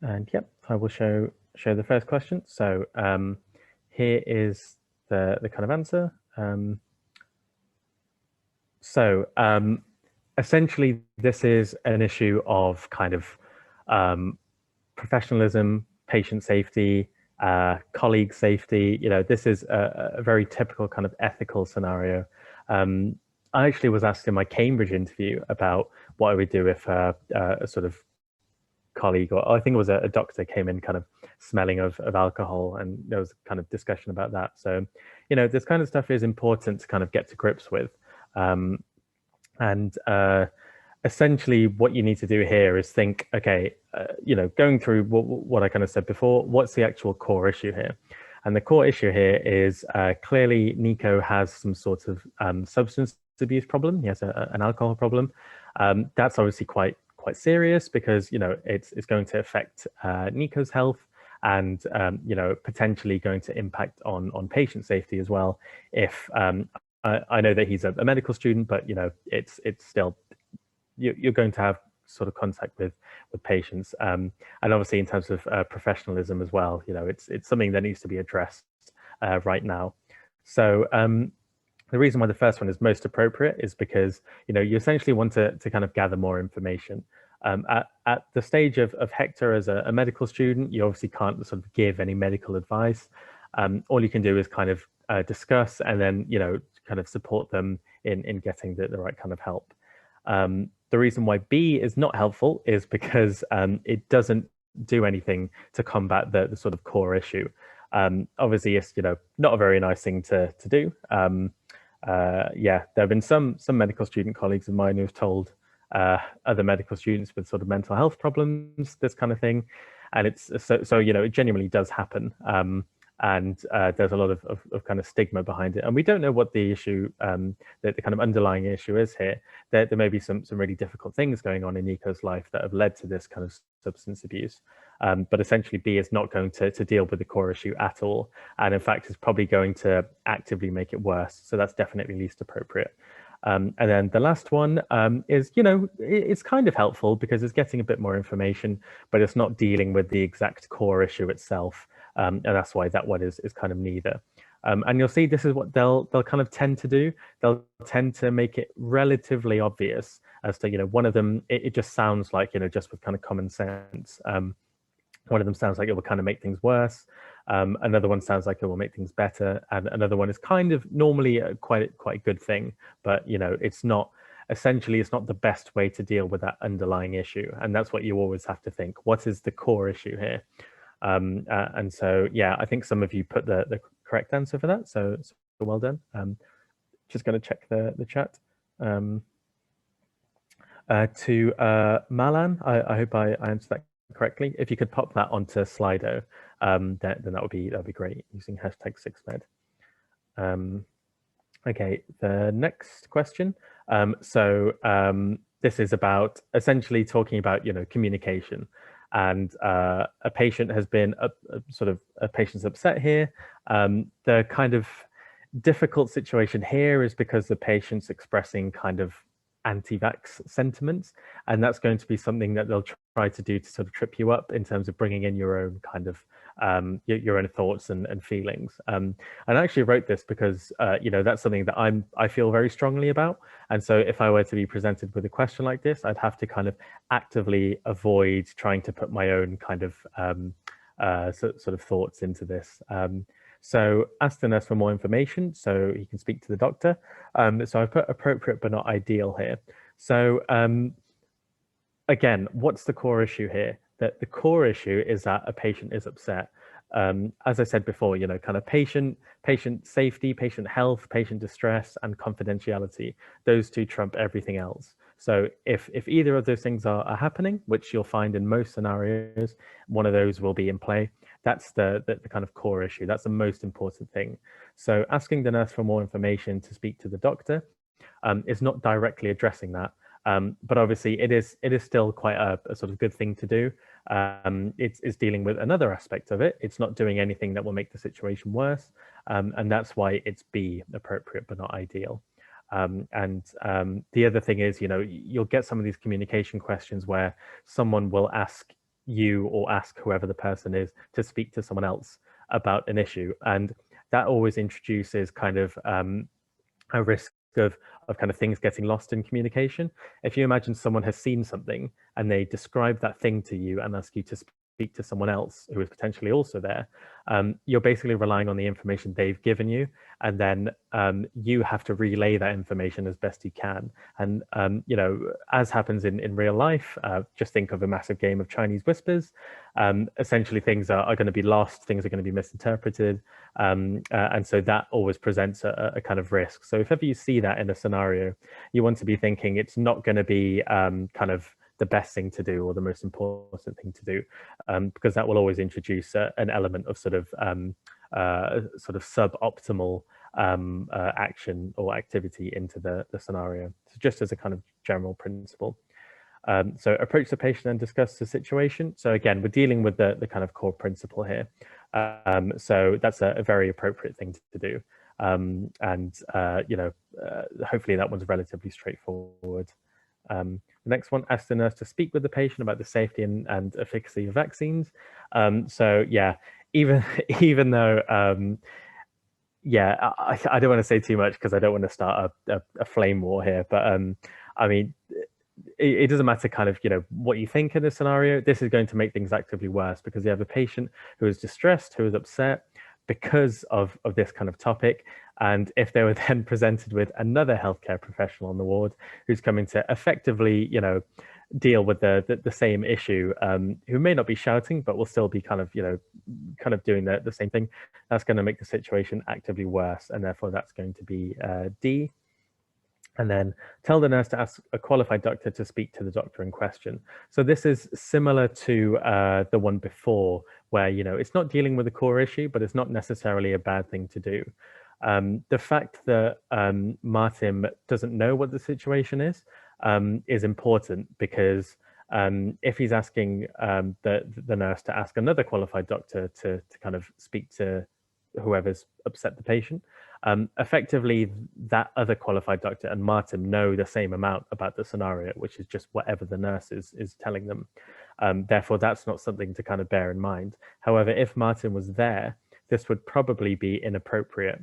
A: And yep, I will show the first question. So here is the kind of answer. So essentially, this is an issue of kind of professionalism, patient safety, colleague safety. You know, this is a very typical kind of ethical scenario. I actually was asked in my Cambridge interview about what I would do if a sort of colleague, or I think it was a doctor, came in kind of smelling of alcohol, and there was kind of discussion about that. So, you know, this kind of stuff is important to kind of get to grips with. Um, and essentially, what you need to do here is think, okay, you know, going through what I kind of said before, what's the actual core issue here? And the core issue here is clearly Nico has some sort of substance abuse problem. He has an alcohol problem. That's obviously quite serious because you know it's going to affect Nico's health and you know potentially going to impact on patient safety as well. If I know that he's a medical student, but you know it's still you're going to have sort of contact with patients, and obviously in terms of professionalism as well. You know, it's something that needs to be addressed right now. So the reason why the first one is most appropriate is because you know you essentially want to kind of gather more information. At the stage of Hector as a medical student, you obviously can't sort of give any medical advice. All you can do is kind of discuss and then you know kind of support them in getting the right kind of help. The reason why B is not helpful is because it doesn't do anything to combat the sort of core issue. Obviously, it's you know not a very nice thing to do. Yeah, there have been some medical student colleagues of mine who've told other medical students with sort of mental health problems, this kind of thing, and it's so you know it genuinely does happen. And there's a lot of kind of stigma behind it, and we don't know what the issue, the kind of underlying issue is here. There may be some really difficult things going on in Nico's life that have led to this kind of substance abuse, but essentially B is not going to deal with the core issue at all, and in fact is probably going to actively make it worse. So that's definitely least appropriate. And then the last one is, you know, it's kind of helpful because it's getting a bit more information, but it's not dealing with the exact core issue itself. And that's why that one is kind of neither. And you'll see this is what they'll kind of tend to do. They'll tend to make it relatively obvious as to, you know, one of them, it just sounds like, you know, just with kind of common sense. One of them sounds like it will kind of make things worse. Another one sounds like it will make things better, and another one is kind of normally quite a good thing, but you know it's not. Essentially, it's not the best way to deal with that underlying issue, and that's what you always have to think. What is the core issue here? And so, yeah, I think some of you put the correct answer for that. So well done. Just going to check the chat. To Malan, I hope I answered that correctly. If you could pop that onto Slido, then that would be great using hashtag 6med. Okay, the next question. This is about essentially talking about communication, and a patient has been a patient's upset here. The kind of difficult situation here is because the patient's expressing kind of anti-vax sentiments, and that's going to be something that they'll try to do to sort of trip you up in terms of bringing in your own kind of your own thoughts and feelings. And I actually wrote this because that's something that I feel very strongly about, and so if I were to be presented with a question like this, I'd have to kind of actively avoid trying to put my own kind of sort of thoughts into this. So ask the nurse for more information so he can speak to the doctor. So I've put appropriate but not ideal here. So again, what's the core issue here? That the core issue is that a patient is upset. As I said before, kind of patient safety, patient health, patient distress, and confidentiality. Those two trump everything else. So if either of those things are happening, which you'll find in most scenarios, one of those will be in play. That's the kind of core issue. That's the most important thing. So asking the nurse for more information to speak to the doctor is not directly addressing that. But obviously, it is still quite a sort of good thing to do. It's dealing with another aspect of it. It's not doing anything that will make the situation worse, and that's why it's B, appropriate but not ideal. The other thing is, you'll get some of these communication questions where someone will ask you or ask whoever the person is to speak to someone else about an issue, and that always introduces kind of a risk of kind of things getting lost in communication. If you imagine someone has seen something and they describe that thing to you and ask you to speak to someone else who is potentially also there, you're basically relying on the information they've given you, and then you have to relay that information as best you can. And as happens in real life, just think of a massive game of Chinese whispers. Essentially, things are going to be lost, things are going to be misinterpreted, and so that always presents a kind of risk. So if ever you see that in a scenario, you want to be thinking it's not going to be kind of the best thing to do or the most important thing to do, because that will always introduce an element of sort of suboptimal action or activity into the scenario. So just as a kind of general principle. So approach the patient and discuss the situation. So again, we're dealing with the kind of core principle here. So that's a very appropriate thing to do. Hopefully that one's relatively straightforward. The next one, ask the nurse to speak with the patient about the safety and efficacy of vaccines. So yeah, even though, I don't want to say too much because I don't want to start a flame war here, but I mean, it doesn't matter kind of, what you think in this scenario. This is going to make things actively worse because you have a patient who is distressed, who is upset because of this kind of topic. And if they were then presented with another healthcare professional on the ward who's coming to effectively, deal with the same issue, who may not be shouting, but will still be kind of doing the same thing, that's going to make the situation actively worse. And therefore that's going to be D. And then tell the nurse to ask a qualified doctor to speak to the doctor in question. So this is similar to the one before, where it's not dealing with a core issue, but it's not necessarily a bad thing to do. The fact that Martin doesn't know what the situation is important, because if he's asking the nurse to ask another qualified doctor to kind of speak to whoever's upset the patient, effectively that other qualified doctor and Martin know the same amount about the scenario, which is just whatever the nurse is telling them. Therefore, that's not something to kind of bear in mind. However, if Martin was there, this would probably be inappropriate,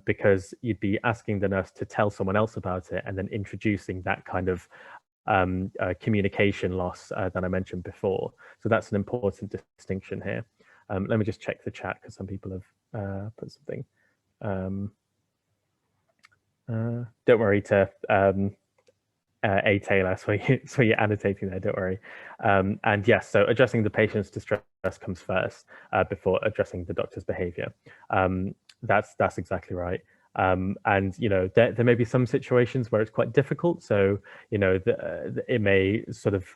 A: because you'd be asking the nurse to tell someone else about it and then introducing that kind of communication loss that I mentioned before. So that's an important distinction here. Let me just check the chat because some people have put something. Don't worry to A Taylor, so you're annotating there, don't worry. And yes, so addressing the patient's distress comes first before addressing the doctor's behavior. That's exactly right. And there may be some situations where it's quite difficult. So it may sort of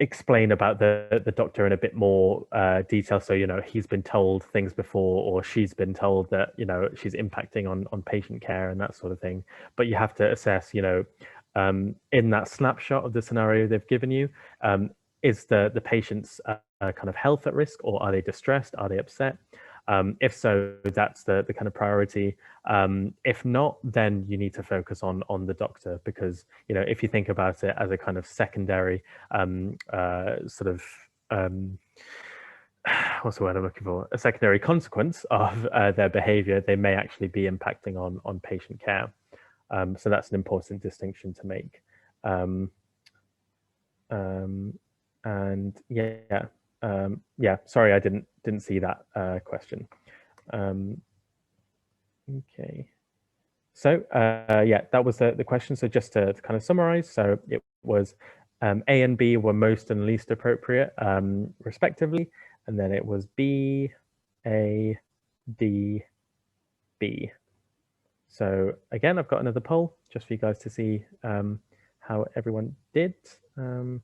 A: explain about the doctor in a bit more detail. So he's been told things before, or she's been told that she's impacting on patient care and that sort of thing. But you have to assess in that snapshot of the scenario they've given you, is the patient's kind of health at risk, or are they distressed, are they upset? If so, that's the kind of priority. If not, then you need to focus on the doctor, because if you think about it as a kind of secondary what's the word I'm looking for? A secondary consequence of their behavior, they may actually be impacting on patient care. So that's an important distinction to make. And yeah, sorry, I didn't see that question. Okay, so yeah, that was the question. So just to kind of summarize, so it was A and B were most and least appropriate, respectively, and then it was B, A, D, B. So again, I've got another poll just for you guys to see how everyone did. So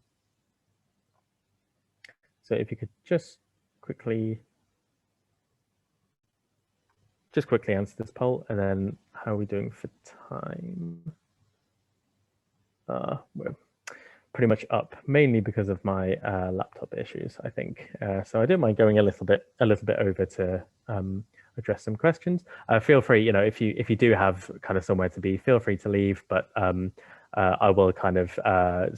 A: if you could just quickly answer this poll, and then how are we doing for time? We're pretty much up, mainly because of my laptop issues, I think. So I don't mind going a little bit over to address some questions. Feel free, if you do have kind of somewhere to be, feel free to leave. But I will kind of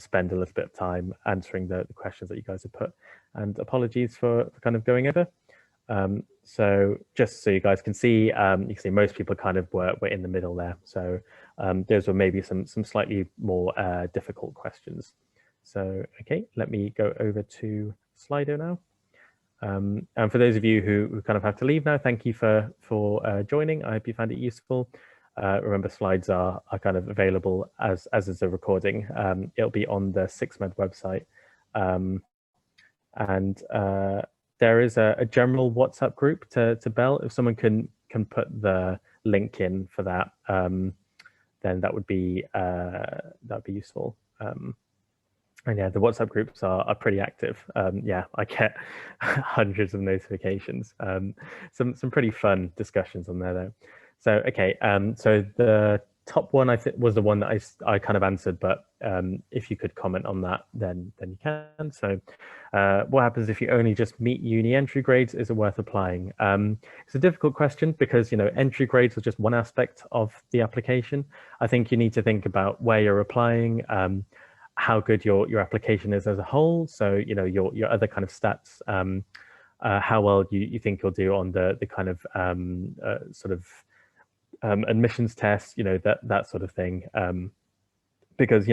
A: spend a little bit of time answering the questions that you guys have put. And apologies for kind of going over. So just so you guys can see, you can see most people kind of were in the middle there. So those were maybe some slightly more difficult questions. So, okay, let me go over to Slido now. And for those of you who kind of have to leave now, thank you for joining. I hope you found it useful. Remember, slides are kind of available as is a recording. It'll be on the 6med website. And there is a general WhatsApp group to Bell. If someone can put the link in for that, then that would be useful. And yeah, the WhatsApp groups are pretty active. Yeah, I get hundreds of notifications. Some pretty fun discussions on there though. So okay, so the top one I think was the one that I kind of answered, but if you could comment on that, then you can. So what happens if you only just meet uni entry grades? Is it worth applying? It's a difficult question because entry grades are just one aspect of the application. I think you need to think about where you're applying, how good your application is as a whole. So your other kind of stats, how well you think you'll do on the kind of sort of admissions tests, that sort of thing. Because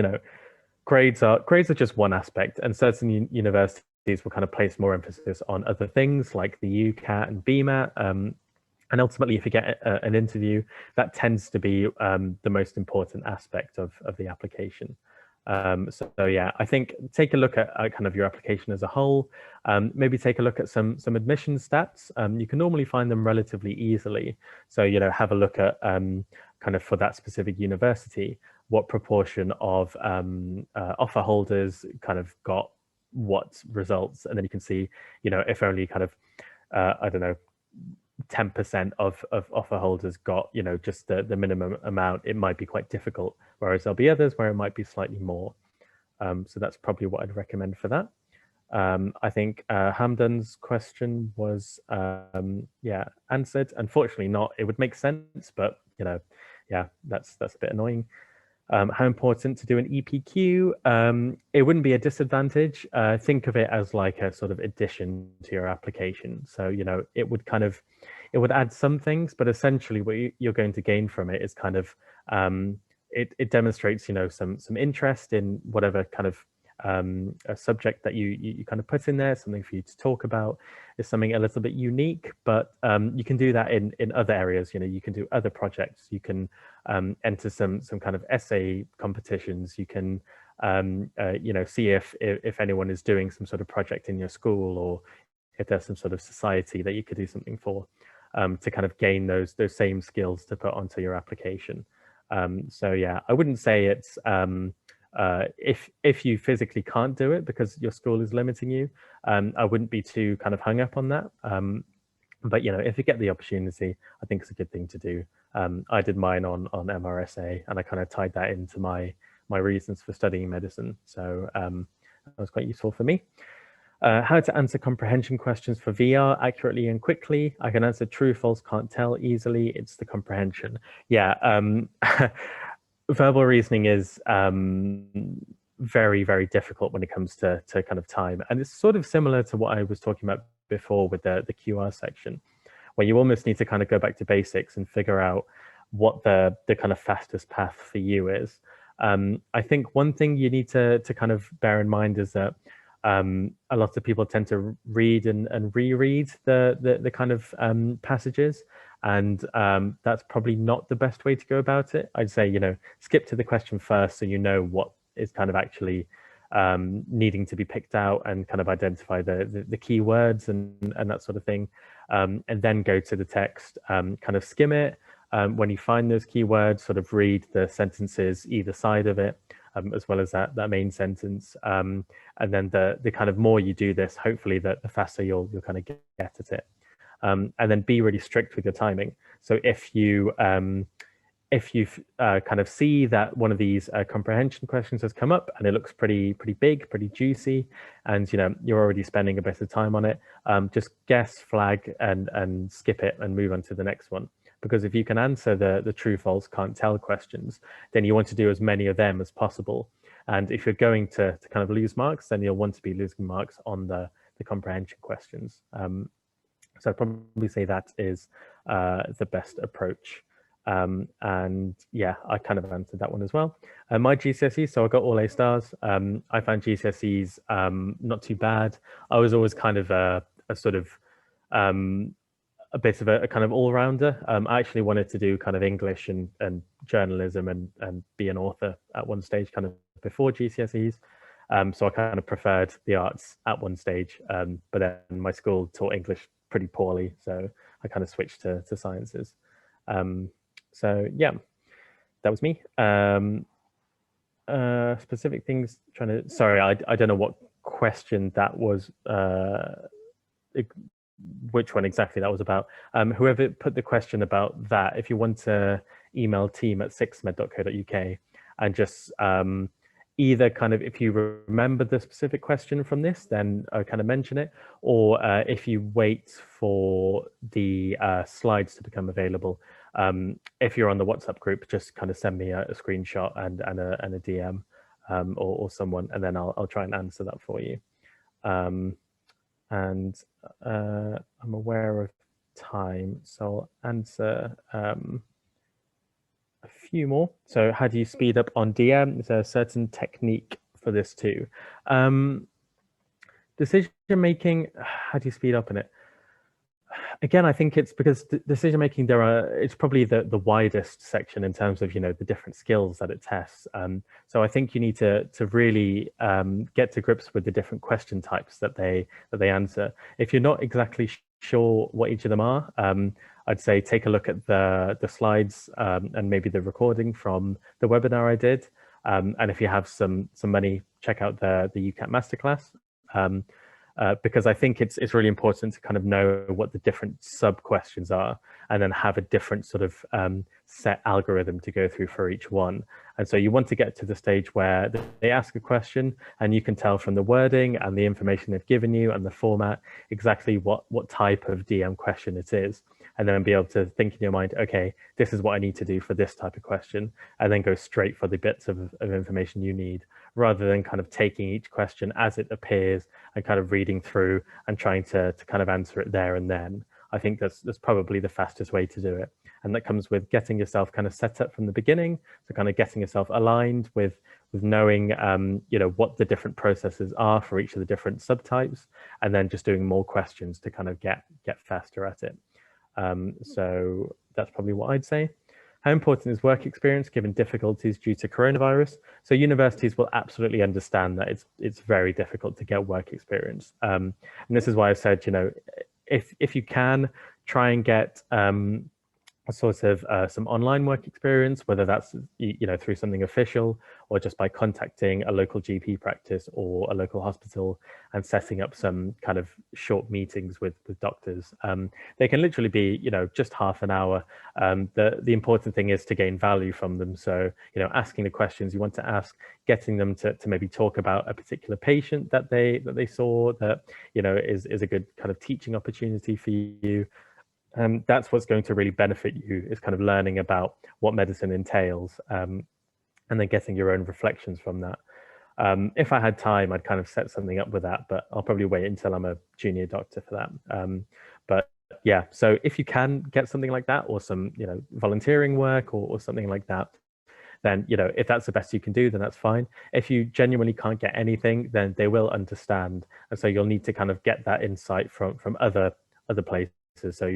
A: grades are just one aspect, and certain universities will kind of place more emphasis on other things like the UCAT and BMAT. And ultimately, if you get an interview, that tends to be the most important aspect of the application. So yeah, I think take a look at kind of your application as a whole. Maybe take a look at some admission stats. You can normally find them relatively easily. So have a look at kind of for that specific university, what proportion of offer holders kind of got what results, and then you can see if only kind of I don't know, 10% of offer holders got just the minimum amount, it might be quite difficult, whereas there'll be others where it might be slightly more. So that's probably what I'd recommend for that. I think Hamdan's question was yeah, answered. Unfortunately not. It would make sense, but yeah, that's a bit annoying. How important to do an EPQ? It wouldn't be a disadvantage. Think of it as like a sort of addition to your application. So it would add some things, but essentially what you're going to gain from it is kind of it demonstrates some interest in whatever kind of a subject that you kind of put in there, something for you to talk about. Is something a little bit unique, but you can do that in other areas. You can do other projects. You can enter some kind of essay competitions. You can see if anyone is doing some sort of project in your school, or if there's some sort of society that you could do something for, to kind of gain those same skills to put onto your application. So yeah, I wouldn't say it's if you physically can't do it because your school is limiting you, I wouldn't be too kind of hung up on that. But if you get the opportunity, I think it's a good thing to do. I did mine on MRSA, and I kind of tied that into my reasons for studying medicine. So that was quite useful for me. How to answer comprehension questions for VR accurately and quickly. I can answer true, false, can't tell easily. It's the comprehension. Yeah. Verbal reasoning is very, very difficult when it comes to kind of time. And it's sort of similar to what I was talking about before with the QR section, where you almost need to kind of go back to basics and figure out what the kind of fastest path for you is. I think one thing you need to kind of bear in mind is that a lot of people tend to read and reread the kind of passages, and that's probably not the best way to go about it. I'd say skip to the question first, so what is kind of actually needing to be picked out and kind of identify the key words and that sort of thing, and then go to the text, kind of skim it. When you find those keywords, sort of read the sentences either side of it, as well as that main sentence. And then the kind of more you do this, hopefully the faster you'll kind of get at it. And then be really strict with your timing. So if you kind of see that one of these comprehension questions has come up and it looks pretty big, pretty juicy, and you're already spending a bit of time on it, just guess, flag, and skip it and move on to the next one. Because if you can answer the true, false, can't tell questions, then you want to do as many of them as possible. And if you're going to kind of lose marks, then you'll want to be losing marks on the comprehension questions. So I'd probably say that is the best approach. And yeah, I kind of answered that one as well. My GCSEs, so I got all A stars. I found GCSEs not too bad. I was always kind of a sort of a bit of a kind of all-rounder. I actually wanted to do kind of English and journalism and be an author at one stage, kind of before GCSEs. So I kind of preferred the arts at one stage, but then my school taught English pretty poorly, so I kind of switched to sciences. So yeah, that was me. Specific things, sorry, I don't know what question that was, which one exactly that was about. Whoever put the question about that, if you want to email team@sixmed.co.uk and just either kind of, if you remember the specific question from this, then kind of mention it, or if you wait for the slides to become available, if you're on the WhatsApp group, just kind of send me a screenshot and a DM or someone, and then I'll try and answer that for you. And I'm aware of time, so I'll answer a few more. So how do you speed up on DM? Is there a certain technique for this too? Decision making, how do you speed up in it? Again, I think it's because decision making, it's probably the widest section in terms of the different skills that it tests. So I think you need to really get to grips with the different question types that they answer. If you're not exactly sure what each of them are, I'd say take a look at the slides and maybe the recording from the webinar I did. And if you have some money, check out the UCAT masterclass. Because I think it's really important to kind of know what the different sub questions are, and then have a different sort of set algorithm to go through for each one. And so you want to get to the stage where they ask a question and you can tell from the wording and the information they've given you and the format exactly what type of DM question it is, and then be able to think in your mind, okay, this is what I need to do for this type of question, and then go straight for the bits of information you need, rather than kind of taking each question as it appears and kind of reading through and trying to kind of answer it there and then. I think that's probably the fastest way to do it. And that comes with getting yourself kind of set up from the beginning. So kind of getting yourself aligned with knowing, what the different processes are for each of the different subtypes, and then just doing more questions to kind of get faster at it. So that's probably what I'd say. How important is work experience given difficulties due to coronavirus? So universities will absolutely understand that it's very difficult to get work experience. And this is why I've said, if you can, try and get a sort of some online work experience, whether that's through something official or just by contacting a local GP practice or a local hospital and setting up some kind of short meetings with doctors. They can literally be just half an hour. The important thing is to gain value from them. So asking the questions you want to ask, getting them to maybe talk about a particular patient that they saw that is a good kind of teaching opportunity for you. That's what's going to really benefit you, is kind of learning about what medicine entails, and then getting your own reflections from that. If I had time, I'd kind of set something up with that, but I'll probably wait until I'm a junior doctor for that. But yeah, so if you can get something like that, or some volunteering work or something like that, then if that's the best you can do, then that's fine. If you genuinely can't get anything, then they will understand, and so you'll need to kind of get that insight from other places. So,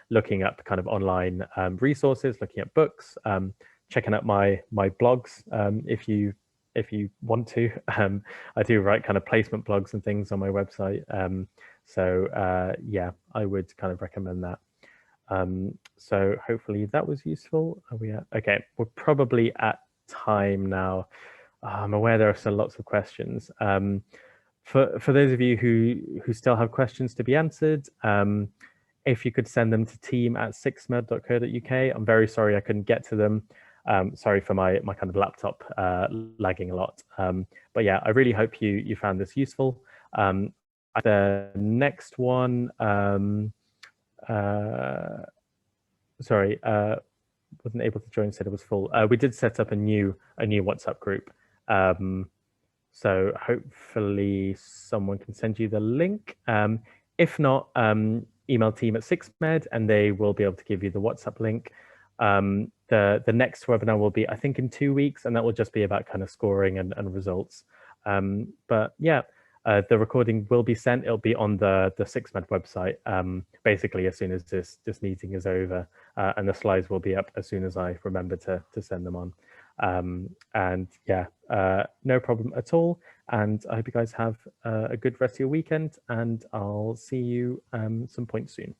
A: looking up kind of online resources, looking at books, checking out my blogs. If you if you want to. I do write kind of placement blogs and things on my website. Yeah, I would kind of recommend that. So hopefully that was useful. Are we at? Okay, we're probably at time now. I'm aware there are still lots of questions. For those of you who still have questions to be answered, if you could send them to team@sixmed.co.uk. I'm very sorry I couldn't get to them. Sorry for my kind of laptop lagging a lot. But yeah, I really hope you found this useful. The next one, sorry, wasn't able to join, said it was full. We did set up a new WhatsApp group. So hopefully someone can send you the link. If not, email team@sixmed and they will be able to give you the WhatsApp link. The next webinar will be, I think, in 2 weeks, and that will just be about kind of scoring and results. But yeah, the recording will be sent. It'll be on the SixMed website basically as soon as this meeting is over, and the slides will be up as soon as I remember to send them on. And yeah, no problem at all. And I hope you guys have a good rest of your weekend, and I'll see you some point soon.